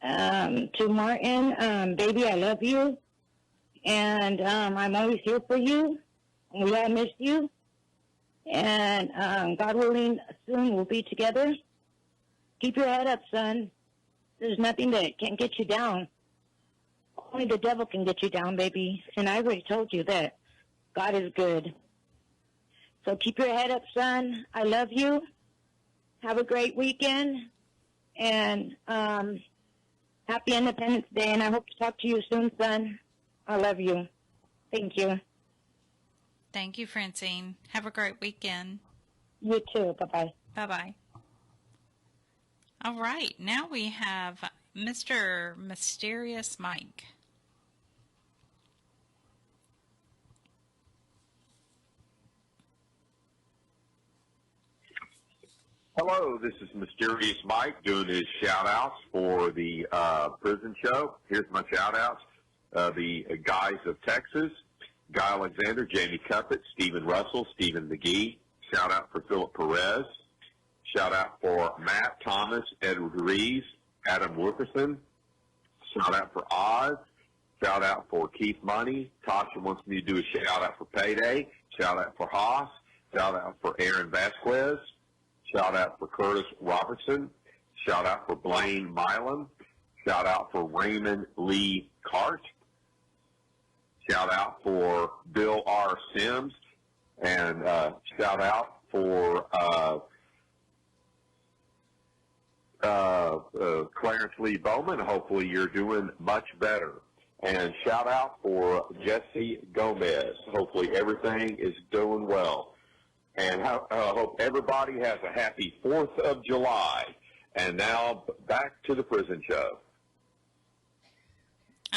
to Martin. Baby, I love you, and I'm always here for you. We all missed you, and God willing, soon we'll be together. Keep your head up, son. There's nothing that can get you down. Only the devil can get you down, baby. And I already told you that. God is good. So keep your head up, son. I love you. Have a great weekend. And happy Independence Day. And I hope to talk to you soon, son. I love you. Thank you. Thank you, Francine. Have a great weekend. You too. Bye-bye. Bye-bye. All right, now we have Mr. Mysterious Mike. Hello, this is Mysterious Mike doing his shout-outs for the prison show. Here's my shout-outs. The guys of Texas, Guy Alexander, Jamie Cuppett, Stephen Russell, Stephen McGee. Shout-out for Philip Perez. Shout-out for Matt Thomas, Edward Reeves, Adam Wilkerson. Shout-out for Oz. Shout-out for Keith Money. Tasha wants me to do a shout-out for Payday. Shout-out for Haas. Shout-out for Aaron Vasquez. Shout-out for Curtis Robertson. Shout-out for Blaine Milam. Shout-out for Raymond Lee Cart. Shout-out for Bill R. Sims. And shout-out for Clarence Lee Bowman. Hopefully you're doing much better. And shout out for Jesse Gomez. Hopefully everything is doing well. And I hope everybody has a happy 4th of July. And now back to the prison show.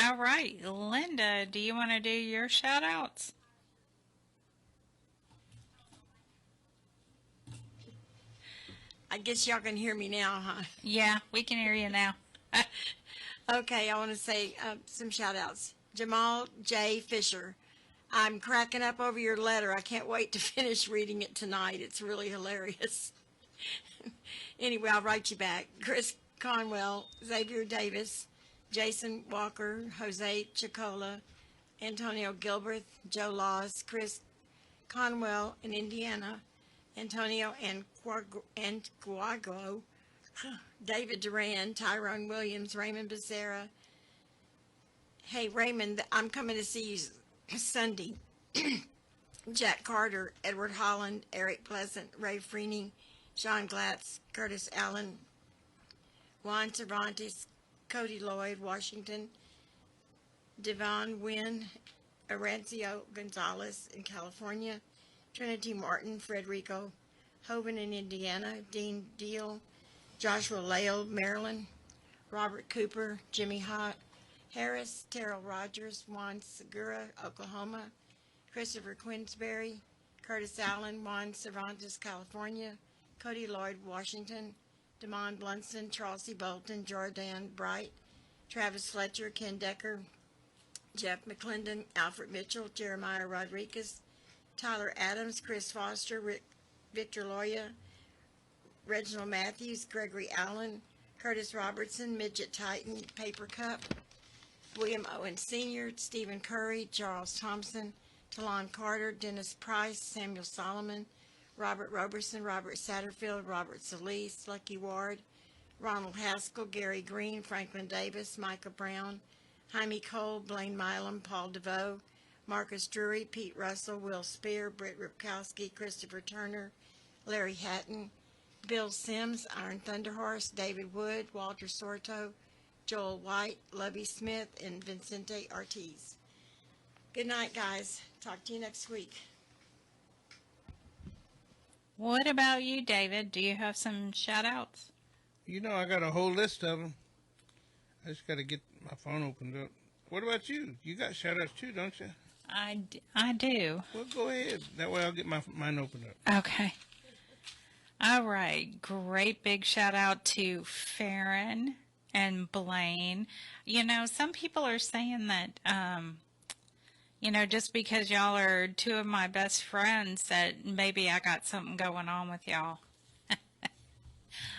All right, Linda, do you want to do your shout outs? I guess y'all can hear me now, huh? Yeah, we can hear you now. Okay, I want to say some shout-outs. Jamal J. Fisher, I'm cracking up over your letter. I can't wait to finish reading it tonight. It's really hilarious. Anyway, I'll write you back. Chris Conwell, Xavier Davis, Jason Walker, Jose Chicola, Antonio Gilbert, Joe Laws, Chris Conwell in Indiana, Antonio Anguago, David Duran, Tyrone Williams, Raymond Becerra. Hey, Raymond, I'm coming to see you Sunday. Jack Carter, Edward Holland, Eric Pleasant, Ray Freeney, Sean Glatz, Curtis Allen, Juan Cervantes, Cody Lloyd, Washington, Devon Wynn, Arancio Gonzalez in California, Trinity Martin, Frederico Hoven in Indiana, Dean Deal, Joshua Lale, Maryland, Robert Cooper, Jimmy Hott, Harris, Terrell Rogers, Juan Segura, Oklahoma, Christopher Quinsbury, Curtis Allen, Juan Cervantes, California, Cody Lloyd, Washington, Damon Blunson, Charles C. Bolton, Jordan Bright, Travis Fletcher, Ken Decker, Jeff McClendon, Alfred Mitchell, Jeremiah Rodriguez, Tyler Adams, Chris Foster, Victor Loya, Reginald Matthews, Gregory Allen, Curtis Robertson, Midget Titan, Paper Cup, William Owen Sr., Stephen Curry, Charles Thompson, Talon Carter, Dennis Price, Samuel Solomon, Robert Roberson, Robert Satterfield, Robert Solis, Lucky Ward, Ronald Haskell, Gary Green, Franklin Davis, Micah Brown, Jaime Cole, Blaine Milam, Paul DeVoe, Marcus Drury, Pete Russell, Will Spear, Britt Ripkowski, Christopher Turner, Larry Hatton, Bill Sims, Iron Thunderhorse, David Wood, Walter Sorto, Joel White, Lovey Smith, and Vincente Ortiz. Good night, guys. Talk to you next week. What about you, David? Do you have some shout-outs? You know, I got a whole list of them. I just got to get my phone opened up. What about you? You got shout-outs too, don't you? I do. Well, go ahead. That way I'll get mine opened up. Okay. All right. Great big shout-out to Farron and Blaine. You know, some people are saying that, you know, just because y'all are two of my best friends, that maybe I got something going on with y'all.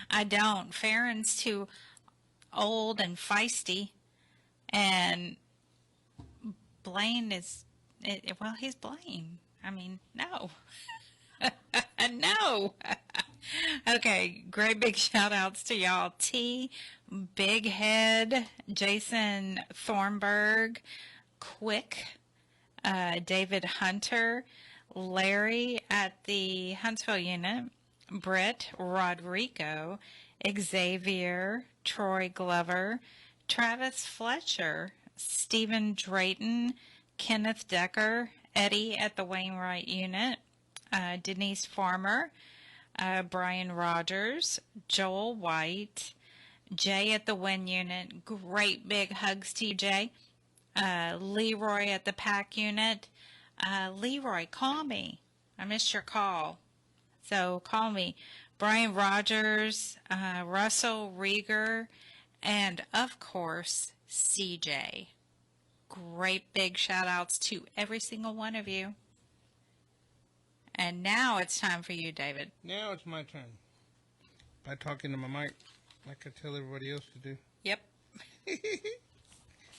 I don't. Farron's too old and feisty, and Blaine is, well, he's Blaine. I mean, no. No. Okay, great big shout-outs to y'all. T, Big Head, Jason Thornburg, Quick, David Hunter, Larry at the Huntsville unit, Brett Rodrigo, Xavier, Troy Glover, Travis Fletcher, Stephen Drayton, Kenneth Decker, Eddie at the Wainwright unit, Denise Farmer, Brian Rogers, Joel White, Jay at the Win unit. Great big hugs to you, Jay. Leroy at the Pack unit. Leroy, call me. I missed your call, so call me. Brian Rogers, Russell Rieger, and of course, CJ. Great big shout outs to every single one of you. And now it's time for you, David. Now it's my turn. By talking to my mic, like I tell everybody else to do. Yep.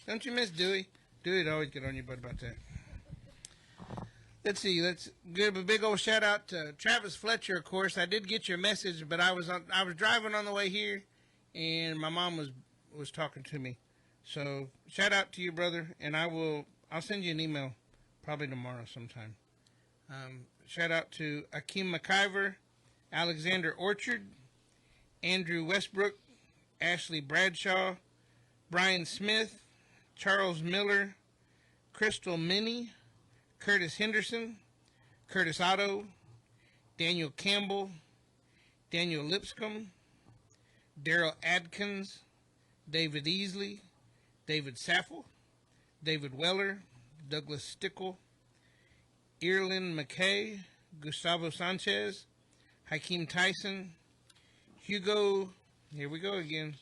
Don't you miss Dewey? Dewey'd always get on your butt about that. Let's see. Let's give a big old shout out to Travis Fletcher. Of course, I did get your message, but I was driving on the way here, and my mom was talking to me. So shout out to you, brother, and I'll send you an email probably tomorrow sometime. Shout out to Akeem McIver, Alexander Orchard, Andrew Westbrook, Ashley Bradshaw, Brian Smith, Charles Miller, Crystal Minnie, Curtis Henderson, Curtis Otto, Daniel Campbell, Daniel Lipscomb, Daryl Adkins, David Easley, David Saffel, David Weller, Douglas Stickle, Earlyn McKay, Gustavo Sanchez, Hakeem Tyson, Hugo, here we go again.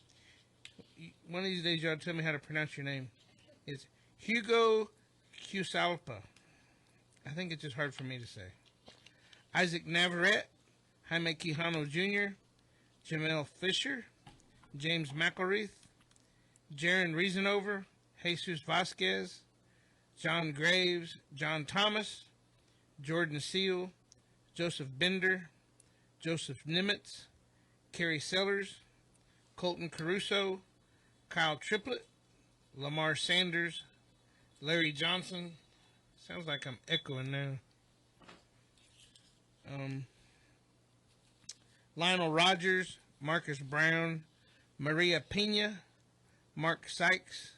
One of these days y'all tell me how to pronounce your name. It's Hugo Cusalpa. I think it's just hard for me to say. Isaac Navarrete, Jaime Quijano Jr., Jamel Fisher, James McElreath, Jaron Reasonover, Jesus Vasquez, John Graves, John Thomas, Jordan Seal, Joseph Bender, Joseph Nimitz, Kerry Sellers, Colton Caruso, Kyle Triplett, Lamar Sanders, Larry Johnson. Sounds like I'm echoing now. Lionel Rogers, Marcus Brown, Maria Pena, Mark Sykes,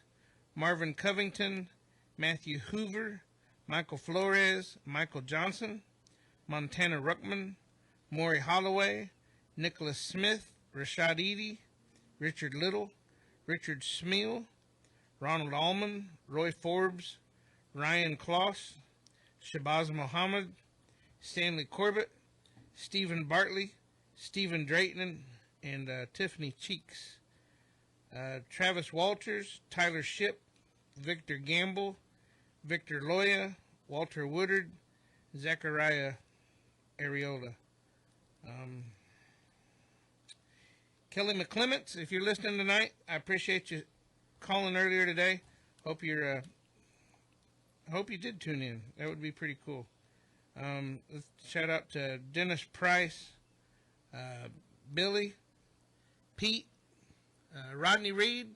Marvin Covington, Matthew Hoover, Michael Flores, Michael Johnson, Montana Ruckman, Maury Holloway, Nicholas Smith, Rashad Eady, Richard Little, Richard Smeal, Ronald Allman, Roy Forbes, Ryan Kloss, Shabazz Muhammad, Stanley Corbett, Stephen Bartley, Stephen Drayton, and Tiffany Cheeks. Travis Walters, Tyler Shipp, Victor Gamble, Victor Loya, Walter Woodard, Zachariah Areola. Kelly McClements, if you're listening tonight, I appreciate you calling earlier today. Hope you're hope you did tune in. That would be pretty cool. Let's shout out to Dennis Price, Billy, Pete, Rodney Reed.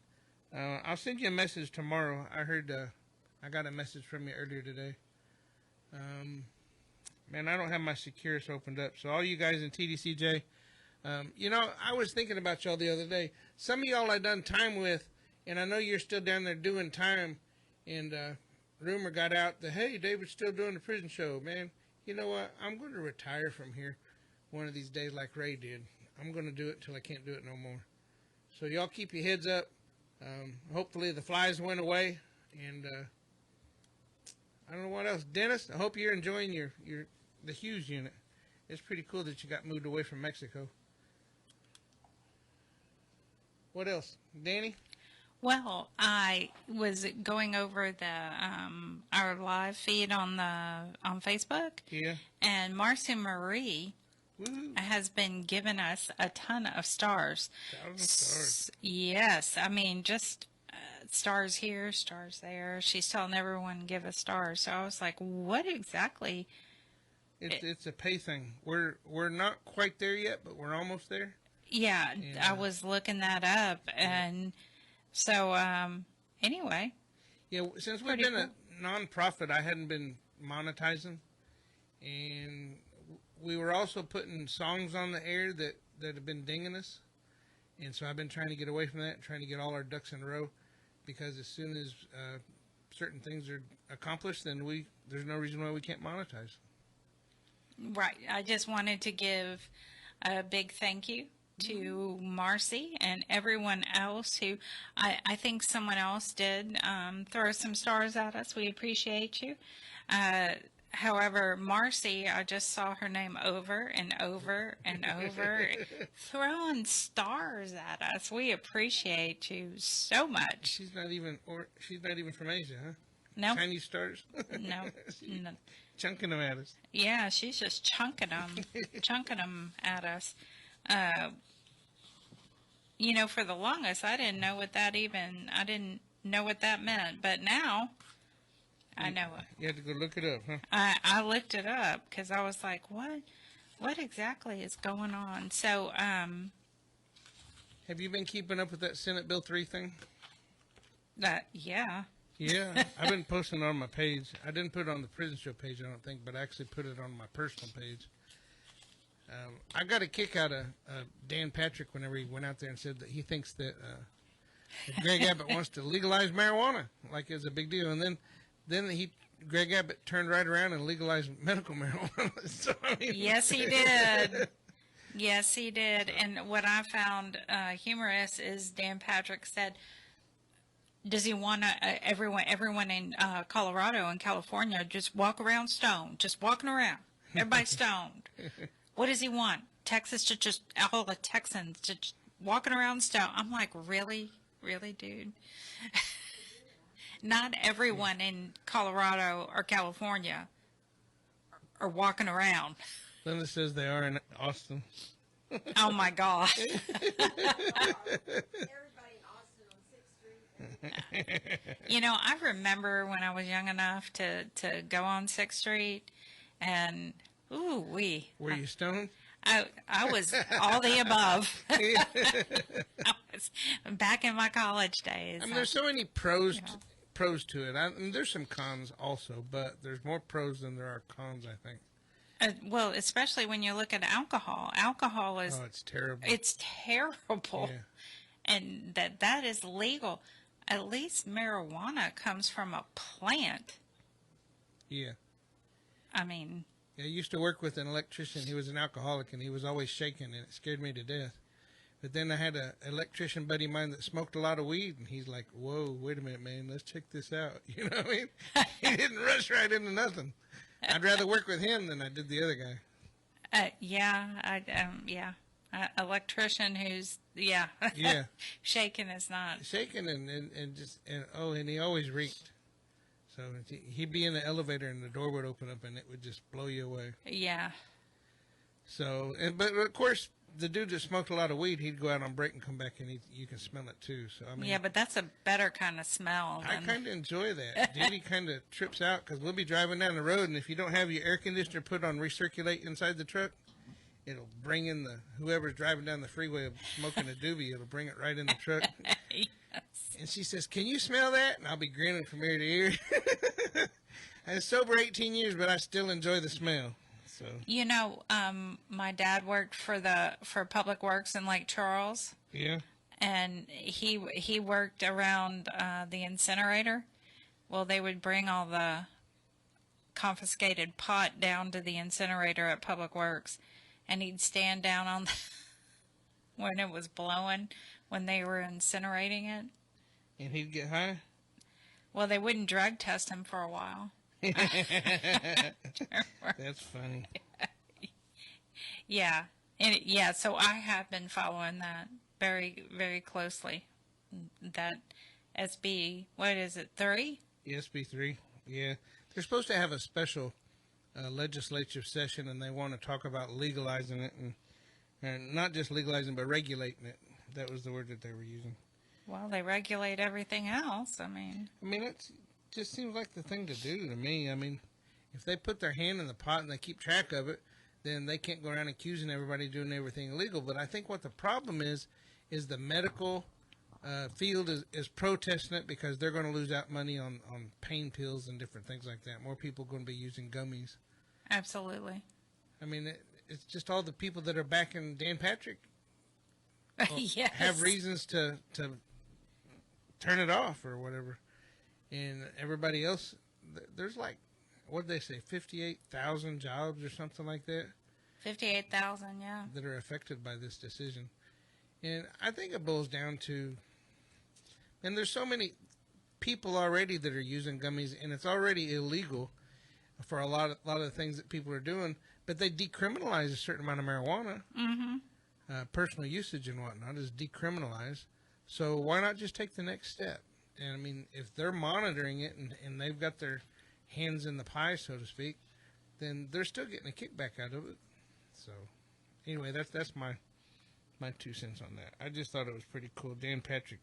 I'll send you a message tomorrow. I heard, I got a message from you earlier today. Man, I don't have my Securus opened up. So all you guys in TDCJ, you know, I was thinking about y'all the other day. Some of y'all I done time with, and I know you're still down there doing time, and rumor got out that, hey, David's still doing the prison show. Man, you know what? I'm going to retire from here one of these days like Ray did. I'm going to do it till I can't do it no more. So y'all keep your heads up. Hopefully the flies went away, and I don't know what else. Dennis, I hope you're enjoying the Hughes unit. It's pretty cool that you got moved away from Mexico. What else? Dani? Well, I was going over our live feed on Facebook. Yeah. And Marci Marie has been giving us a ton of stars. 1,000 stars. Yes, I mean just stars here, stars there. She's telling everyone to give us stars. So I was like, what exactly? It's a pay thing. We're not quite there yet, but we're almost there. Yeah, and I was looking that up, and so anyway. Yeah, since we've been a nonprofit, I hadn't been monetizing, and we were also putting songs on the air that have been dinging us, and so I've been trying to get away from that, trying to get all our ducks in a row, because as soon as certain things are accomplished, then there's no reason why we can't monetize. Right. I just wanted to give a big thank you to Marci and everyone else who, I think someone else did throw some stars at us. We appreciate you. However, Marci, I just saw her name over and over and over, throwing stars at us. We appreciate you so much. She's not even from Asia, huh? No. Chinese stars? No. No. Chunking them at us. Yeah, she's just chunking them at us. You know, for the longest, I didn't know what that meant, but now I know it. You had to go look it up, huh? I looked it up because I was like, what exactly is going on? So, have you been keeping up with that Senate Bill 3 thing? Yeah. Yeah, I've been posting it on my page. I didn't put it on the prison show page, I don't think, but I actually put it on my personal page. I got a kick out of Dan Patrick whenever he went out there and said that he thinks that Greg Abbott wants to legalize marijuana, like it's a big deal. And then Greg Abbott turned right around and legalized medical marijuana. So, I mean, yes, he did. Yes, he did. And what I found humorous is Dan Patrick said, does he want everyone in Colorado and California just walk around stoned, just walking around, everybody stoned? What does he want? Texas to just, all the Texans just walking around stoned. I'm like, really, dude? Not everyone in Colorado or California are walking around. Linda says they are in Austin. Oh my God. You know, I remember when I was young enough to go on 6th Street, and Were you stoned? I was all the above. I was back in my college days. I mean, there's so many pros to it. I mean, there's some cons also, but there's more pros than there are cons, I think. Well, especially when you look at alcohol. Alcohol is... Oh, it's terrible. It's terrible. Yeah. And that is legal. At least marijuana comes from a plant. Yeah. I mean... Yeah, I used to work with an electrician. He was an alcoholic, and he was always shaking, and it scared me to death. But then I had an electrician buddy of mine that smoked a lot of weed, and he's like, whoa, wait a minute, man, let's check this out. You know what I mean? He didn't rush right into nothing. I'd rather work with him than I did the other guy. Electrician who's, Yeah. shaking is not. Shaking and he always reeked. So he'd be in the elevator and the door would open up and it would just blow you away. Yeah. So, but of course, the dude that smoked a lot of weed, he'd go out on break and come back, and you can smell it too. So I mean, Yeah, but that's a better kind of smell. I kind of enjoy that. Didi kind of trips out because we'll be driving down the road, and if you don't have your air conditioner put on recirculate inside the truck, it'll bring in whoever's driving down the freeway smoking a doobie. It'll bring it right in the truck. Yes. And she says, "Can you smell that?" And I'll be grinning from ear to ear. I'm sober 18 years, but I still enjoy the smell. So You know, my dad worked for Public Works in Lake Charles, yeah, and he worked around the incinerator. Well, they would bring all the confiscated pot down to the incinerator at Public Works, and he'd stand down on when it was blowing when they were incinerating it. and he'd get high. Well, they wouldn't drug test him for a while. That's funny. Yeah. So I have been following that very, very closely. That SB, what is it, 3? SB3, yeah. They're supposed to have a special legislative session, and they want to talk about legalizing it, and not just legalizing, but regulating it. That was the word that they were using. Well, they regulate everything else. I mean, it just seems like the thing to do to me. I mean, if they put their hand in the pot and they keep track of it, then they can't go around accusing everybody doing everything illegal. But I think what the problem is the medical field is protesting it because they're going to lose out money on pain pills and different things like that. More people are going to be using gummies. absolutely. I mean, it's just all the people that are backing Dan Patrick Yes. have reasons to turn it off or whatever. And everybody else, there's like, what did they say, 58,000 jobs or something like that? 58,000, yeah. That are affected by this decision. And I think it boils down to, and there's so many people already that are using gummies, and it's already illegal for a lot of the things that people are doing, but they decriminalize a certain amount of marijuana. Mm-hmm. Personal usage and whatnot is decriminalized. So why not just take the next step? And I mean, if they're monitoring it and they've got their hands in the pie, so to speak, then they're still getting a kickback out of it. So anyway, that's my 2 cents on that. I just thought it was pretty cool. Dan Patrick,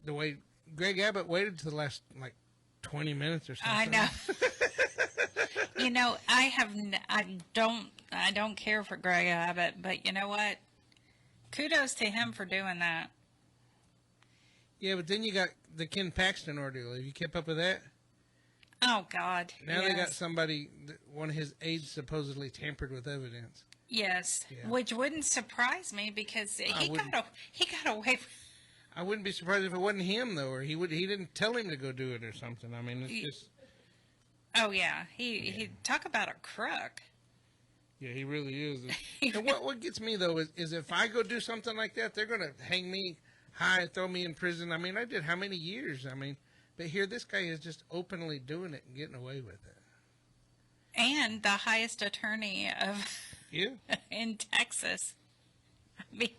the way Greg Abbott waited to the last like 20 minutes or something. I know. You know, I don't care for Greg Abbott, but you know what? Kudos to him for doing that. Yeah, but then you got the Ken Paxton ordeal. Have you kept up with that? Oh, God. Now yes. they got somebody, one of his aides supposedly tampered with evidence. Yes, Yeah. which wouldn't surprise me because he got away. I wouldn't be surprised if it wasn't him though, or he didn't tell him to go do it or something. I mean, it's just. Oh yeah, he talk about a crook. Yeah, he really is. And what gets me though is if I go do something like that, they're gonna hang me high, throw me in prison. I mean, I did how many years? I mean, but here this guy is just openly doing it and getting away with it. And the highest attorney of in Texas. I mean,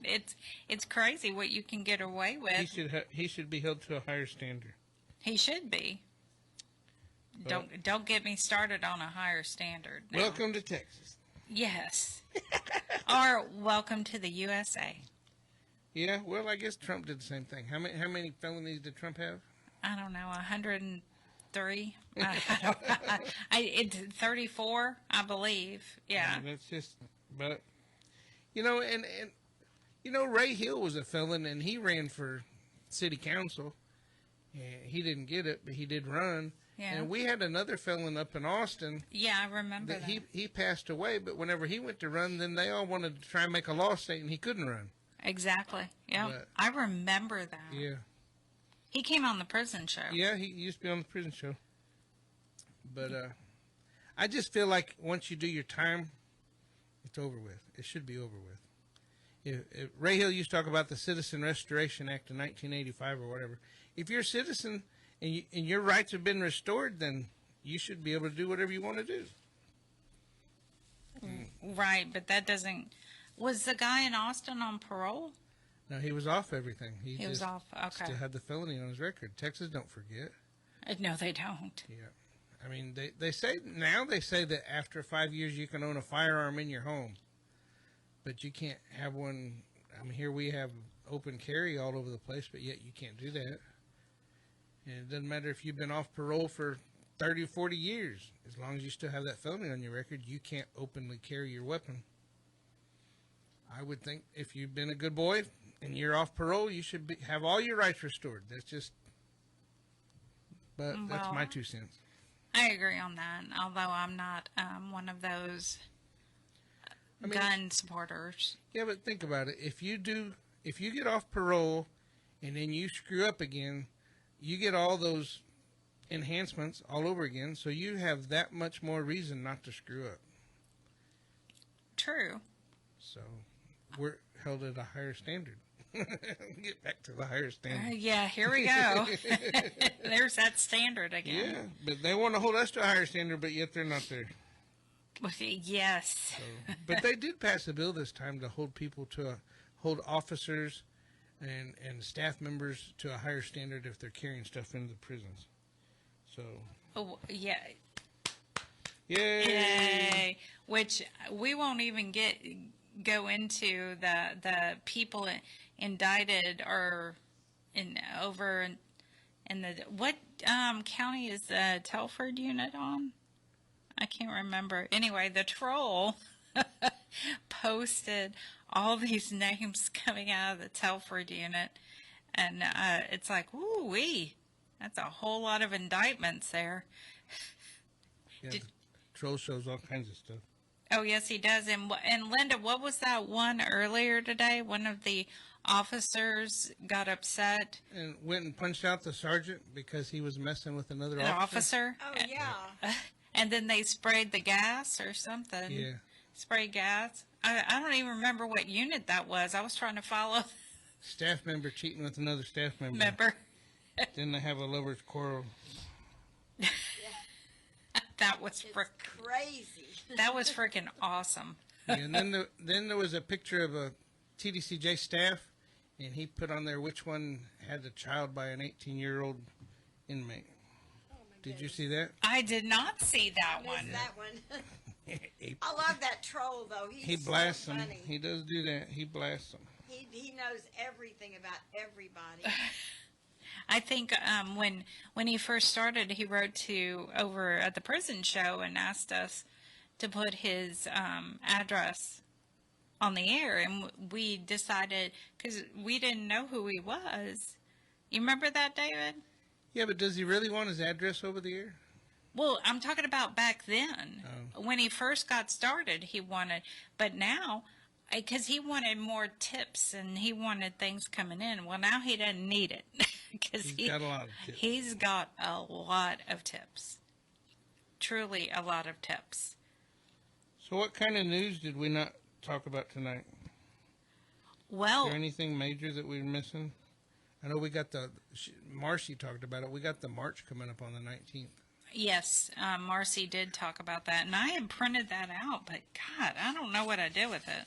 it's crazy what you can get away with. He should be held to a higher standard. He should be. But don't get me started on a higher standard. now. Welcome to Texas. Yes. Or welcome to the USA. Yeah, well, I guess Trump did the same thing. How many felonies did Trump have? I don't know, 103. It's 34, I believe. Yeah. That's just, but and Ray Hill was a felon and he ran for city council. He didn't get it, but he did run. Yeah. And we had another felon up in Austin. Yeah, I remember that. He passed away, but whenever he went to run, then they all wanted to try and make a law stating he couldn't run. Exactly. Yeah, I remember that. Yeah. He came on the prison show. Yeah, he used to be on the prison show. But I just feel like once you do your time, it's over with. It should be over with. If Ray Hill used to talk about the Citizen Restoration Act of 1985 or whatever. If you're a citizen and your rights have been restored, then you should be able to do whatever you want to do. Right, but that doesn't... Was the guy in Austin on parole? No, he was off everything. He was off, okay. Still had the felony on his record. Texas don't forget. No, they don't. Yeah. I mean, they say that after 5 years you can own a firearm in your home. but you can't have one. I mean, here we have open carry all over the place, but yet you can't do that. And it doesn't matter if you've been off parole for 30 or 40 years. As long as you still have that felony on your record, you can't openly carry your weapon. I would think if you've been a good boy and you're off parole, you should have all your rights restored. That's just, but that's my 2 cents. I agree on that, although I'm not one of those gun supporters. Yeah, but think about it. If you get off parole and then you screw up again, you get all those enhancements all over again, so you have that much more reason not to screw up. True. So we're held at a higher standard. Get back to the higher standard. Yeah, here we go. There's that standard again. Yeah, but they want to hold us to a higher standard, but yet they're not there. Yes. So, but they did pass a bill this time to hold officers and staff members to a higher standard if they're carrying stuff into the prisons. So. Oh yeah. Yay! Yay! Which we won't even go into the people indicted or over in the what county is the Telford unit on? I can't remember. Anyway, the troll posted all these names coming out of the Telford unit, and it's like, ooh wee, that's a whole lot of indictments there. Yeah, the troll shows all kinds of stuff. Oh, yes, he does. And Linda, what was that one earlier today? One of the officers got upset. And went and punched out the sergeant because he was messing with another officer. Oh, yeah. And then they sprayed the gas or something. Yeah. Sprayed gas. I don't even remember what unit that was. I was trying to follow. Staff member cheating with another staff member. Then they have a lover's quarrel. That was crazy. That was freaking awesome. Yeah, and then there was a picture of a TDCJ staff, and he put on there which one had a child by an 18-year-old inmate. Did you see that? I did not see that one. That one. I love that troll though. He blasts so them. funny. He does do that. He blasts them. He knows everything about everybody. I think when he first started, he wrote over at the prison show and asked us to put his address on the air, and we decided, because we didn't know who he was. You remember that, David? Yeah, but does he really want his address over the air? Well, I'm talking about back then. When he first got started, he wanted, but now, because he wanted more tips and he wanted things coming in. Well, now he doesn't need it. Because he's got a lot of tips. He's got a lot of tips. Truly a lot of tips. So what kind of news did we not talk about tonight? Well, is there anything major that we're missing? I know we got Marci talked about it. We got the march coming up on the 19th. Yes, Marci did talk about that, and I had printed that out, but God, I don't know what I did with it.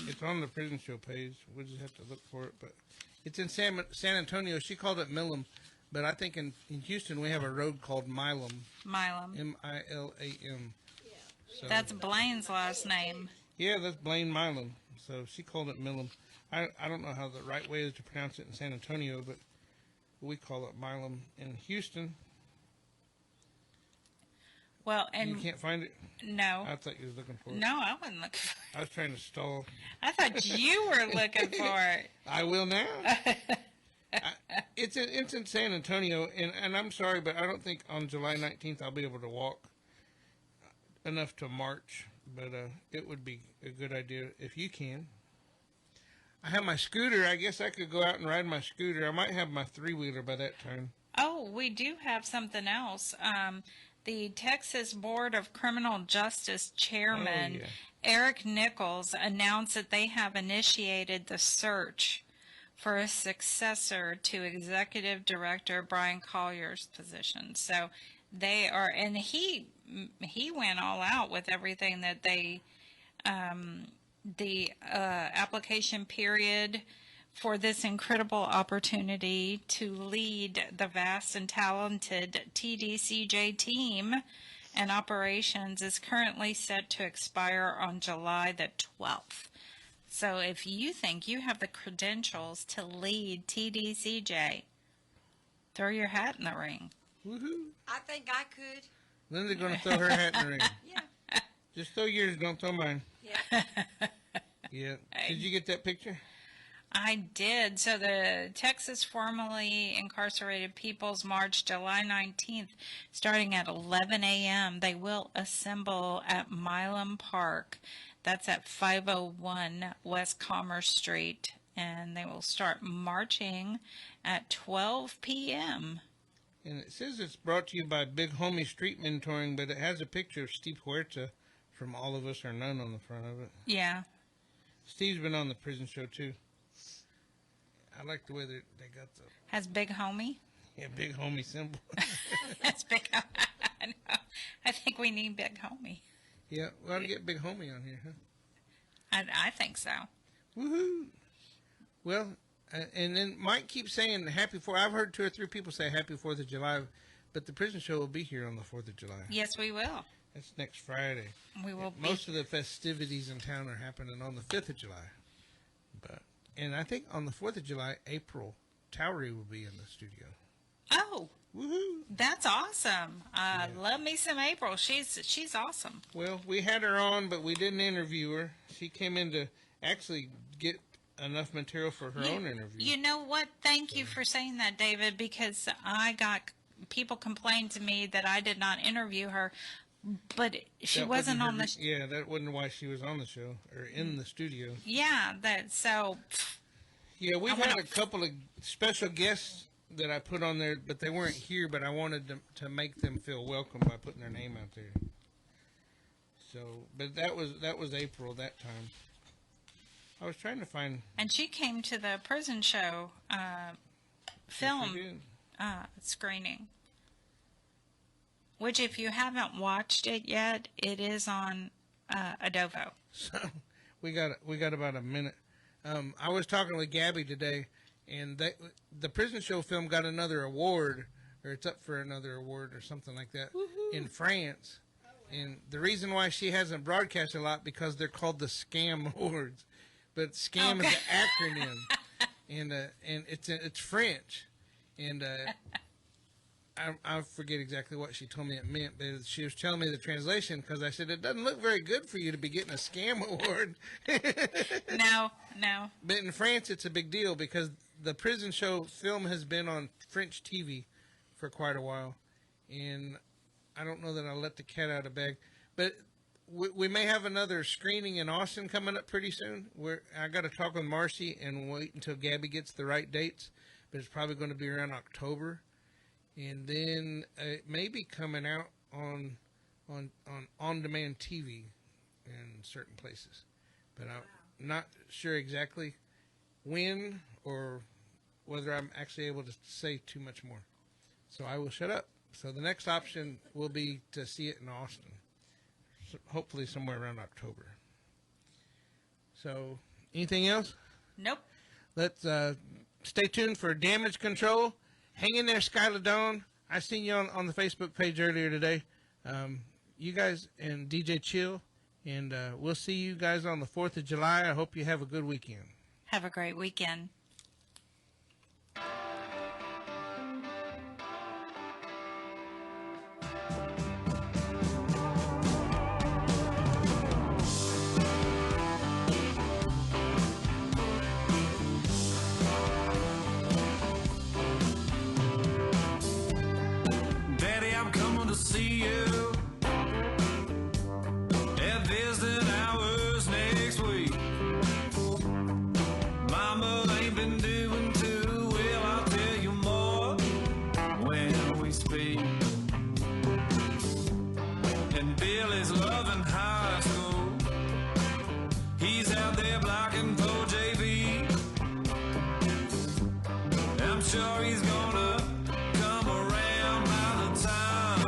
It's on the prison show page. We'll just have to look for it, but it's in San Antonio. She called it Milam, but I think in Houston we have a road called Milam. Milam. M-I-L-A-M. So, that's Blaine's last name. Yeah, that's Blaine Milam. So she called it Milam. I don't know how the right way is to pronounce it in San Antonio, but we call it Milam in Houston. Well, and you can't find it? No. I thought you were looking for it. No, I wasn't looking for it. I was trying to stall. I thought you were looking for it. I will now. It's in San Antonio, and I'm sorry, but I don't think on July 19th I'll be able to walk enough to march, but it would be a good idea if you can. I have my scooter. I guess I could go out and ride my scooter. I might have my three-wheeler by that time. Oh, we do have something else. The Texas Board of Criminal Justice Chairman, Eric Nichols, announced that they have initiated the search for a successor to Executive Director Brian Collier's position. So they are, and he went all out with everything that they, the application period for this incredible opportunity to lead the vast and talented TDCJ team and operations is currently set to expire on July the 12th. So if you think you have the credentials to lead TDCJ, throw your hat in the ring. Woohoo! I think I could. Linda's going to throw her hat in the ring. Yeah. Just throw yours, don't throw mine. Yeah. Yeah. Did you get that picture? I did. So the Texas Formerly Incarcerated People's March, July 19th, starting at 11 a.m. They will assemble at Milam Park. That's at 501 West Commerce Street. And they will start marching at 12 p.m. And it says it's brought to you by Big Homie Street Mentoring, but it has a picture of Steve Huerta from All of Us or None on the front of it. Yeah. Steve's been on the prison show, too. I like the way they got the... Has Big Homie? Yeah, Big Homie symbol. That's Big Homie. I know. I think we need Big Homie. Yeah, we ought to get Big Homie on here, huh? I think so. Woohoo! Well, and then Mike keeps saying Happy 4th. I've heard 2 or 3 people say Happy 4th of July, but the prison show will be here on the 4th of July. Yes, we will. That's next Friday. We will. Most of the festivities in town are happening on the 5th of July. And I think on the 4th of July, April Towery will be in the studio. Oh. Woohoo! That's awesome. Love me some April. She's awesome. Well, we had her on, but we didn't interview her. She came in to actually get enough material for her own interview. You know what? Thank you for saying that, David, because I got people complained to me that I did not interview her, but she wasn't on the... Yeah, that wasn't why she was on the show or in the studio. Yeah, so... Yeah, we've had a couple of special guests that I put on there, but they weren't here, but I wanted to make them feel welcome by putting their name out there. So, but that was April that time. I was trying to find... And she came to the prison show film screening. Which, if you haven't watched it yet, it is on Edovo. So, we got about a minute. I was talking with Gabby today, and the prison show film got another award, or it's up for another award or something like that, in France. And the reason why she hasn't broadcast a lot, because they're called the Scam Awards. But scam is an acronym, and it's French, and I forget exactly what she told me it meant, but she was telling me the translation, because I said it doesn't look very good for you to be getting a scam award. No. But in France, it's a big deal because the prison show film has been on French TV for quite a while, and I don't know that I'll let the cat out of the bag, but. We may have another screening in Austin coming up pretty soon. I got to talk with Marci and wait until Gabby gets the right dates, but it's probably going to be around October, and then it may be coming out on on-demand TV in certain places, but I'm not sure exactly when or whether I'm actually able to say too much more. So I will shut up. So the next option will be to see it in Austin. Hopefully somewhere around October. So, anything else? Nope. Let's stay tuned for Damage Control. Hang in there, Skyla Dawn. I seen you on the Facebook page earlier today. You guys and DJ Chill. And we'll see you guys on the 4th of July. I hope you have a good weekend. Have a great weekend. See you at visiting hours next week. Mama ain't been doing too well, I'll tell you more when we speak. And Billy's loving high school. He's out there blocking for JV. I'm sure he's gonna come around by the time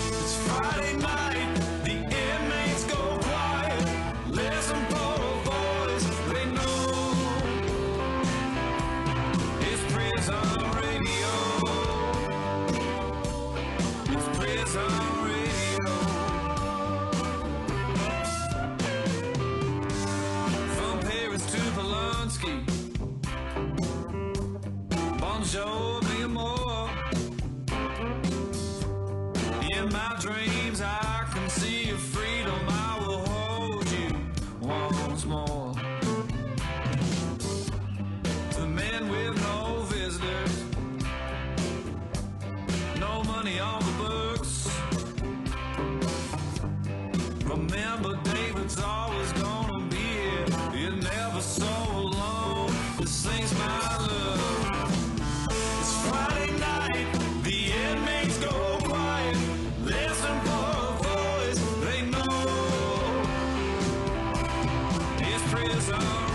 it's Friday night, the inmates go quiet. Listen for the voice, they know it's prison radio. show me more. In my dreams I can see your freedom. I will hold you once more. To men with no visitors, no money on the books. Remember, David's always gonna be here. You're never so alone. This thing's my love. It's Friday night, the inmates go quiet. Listen for a voice they know. It's prison.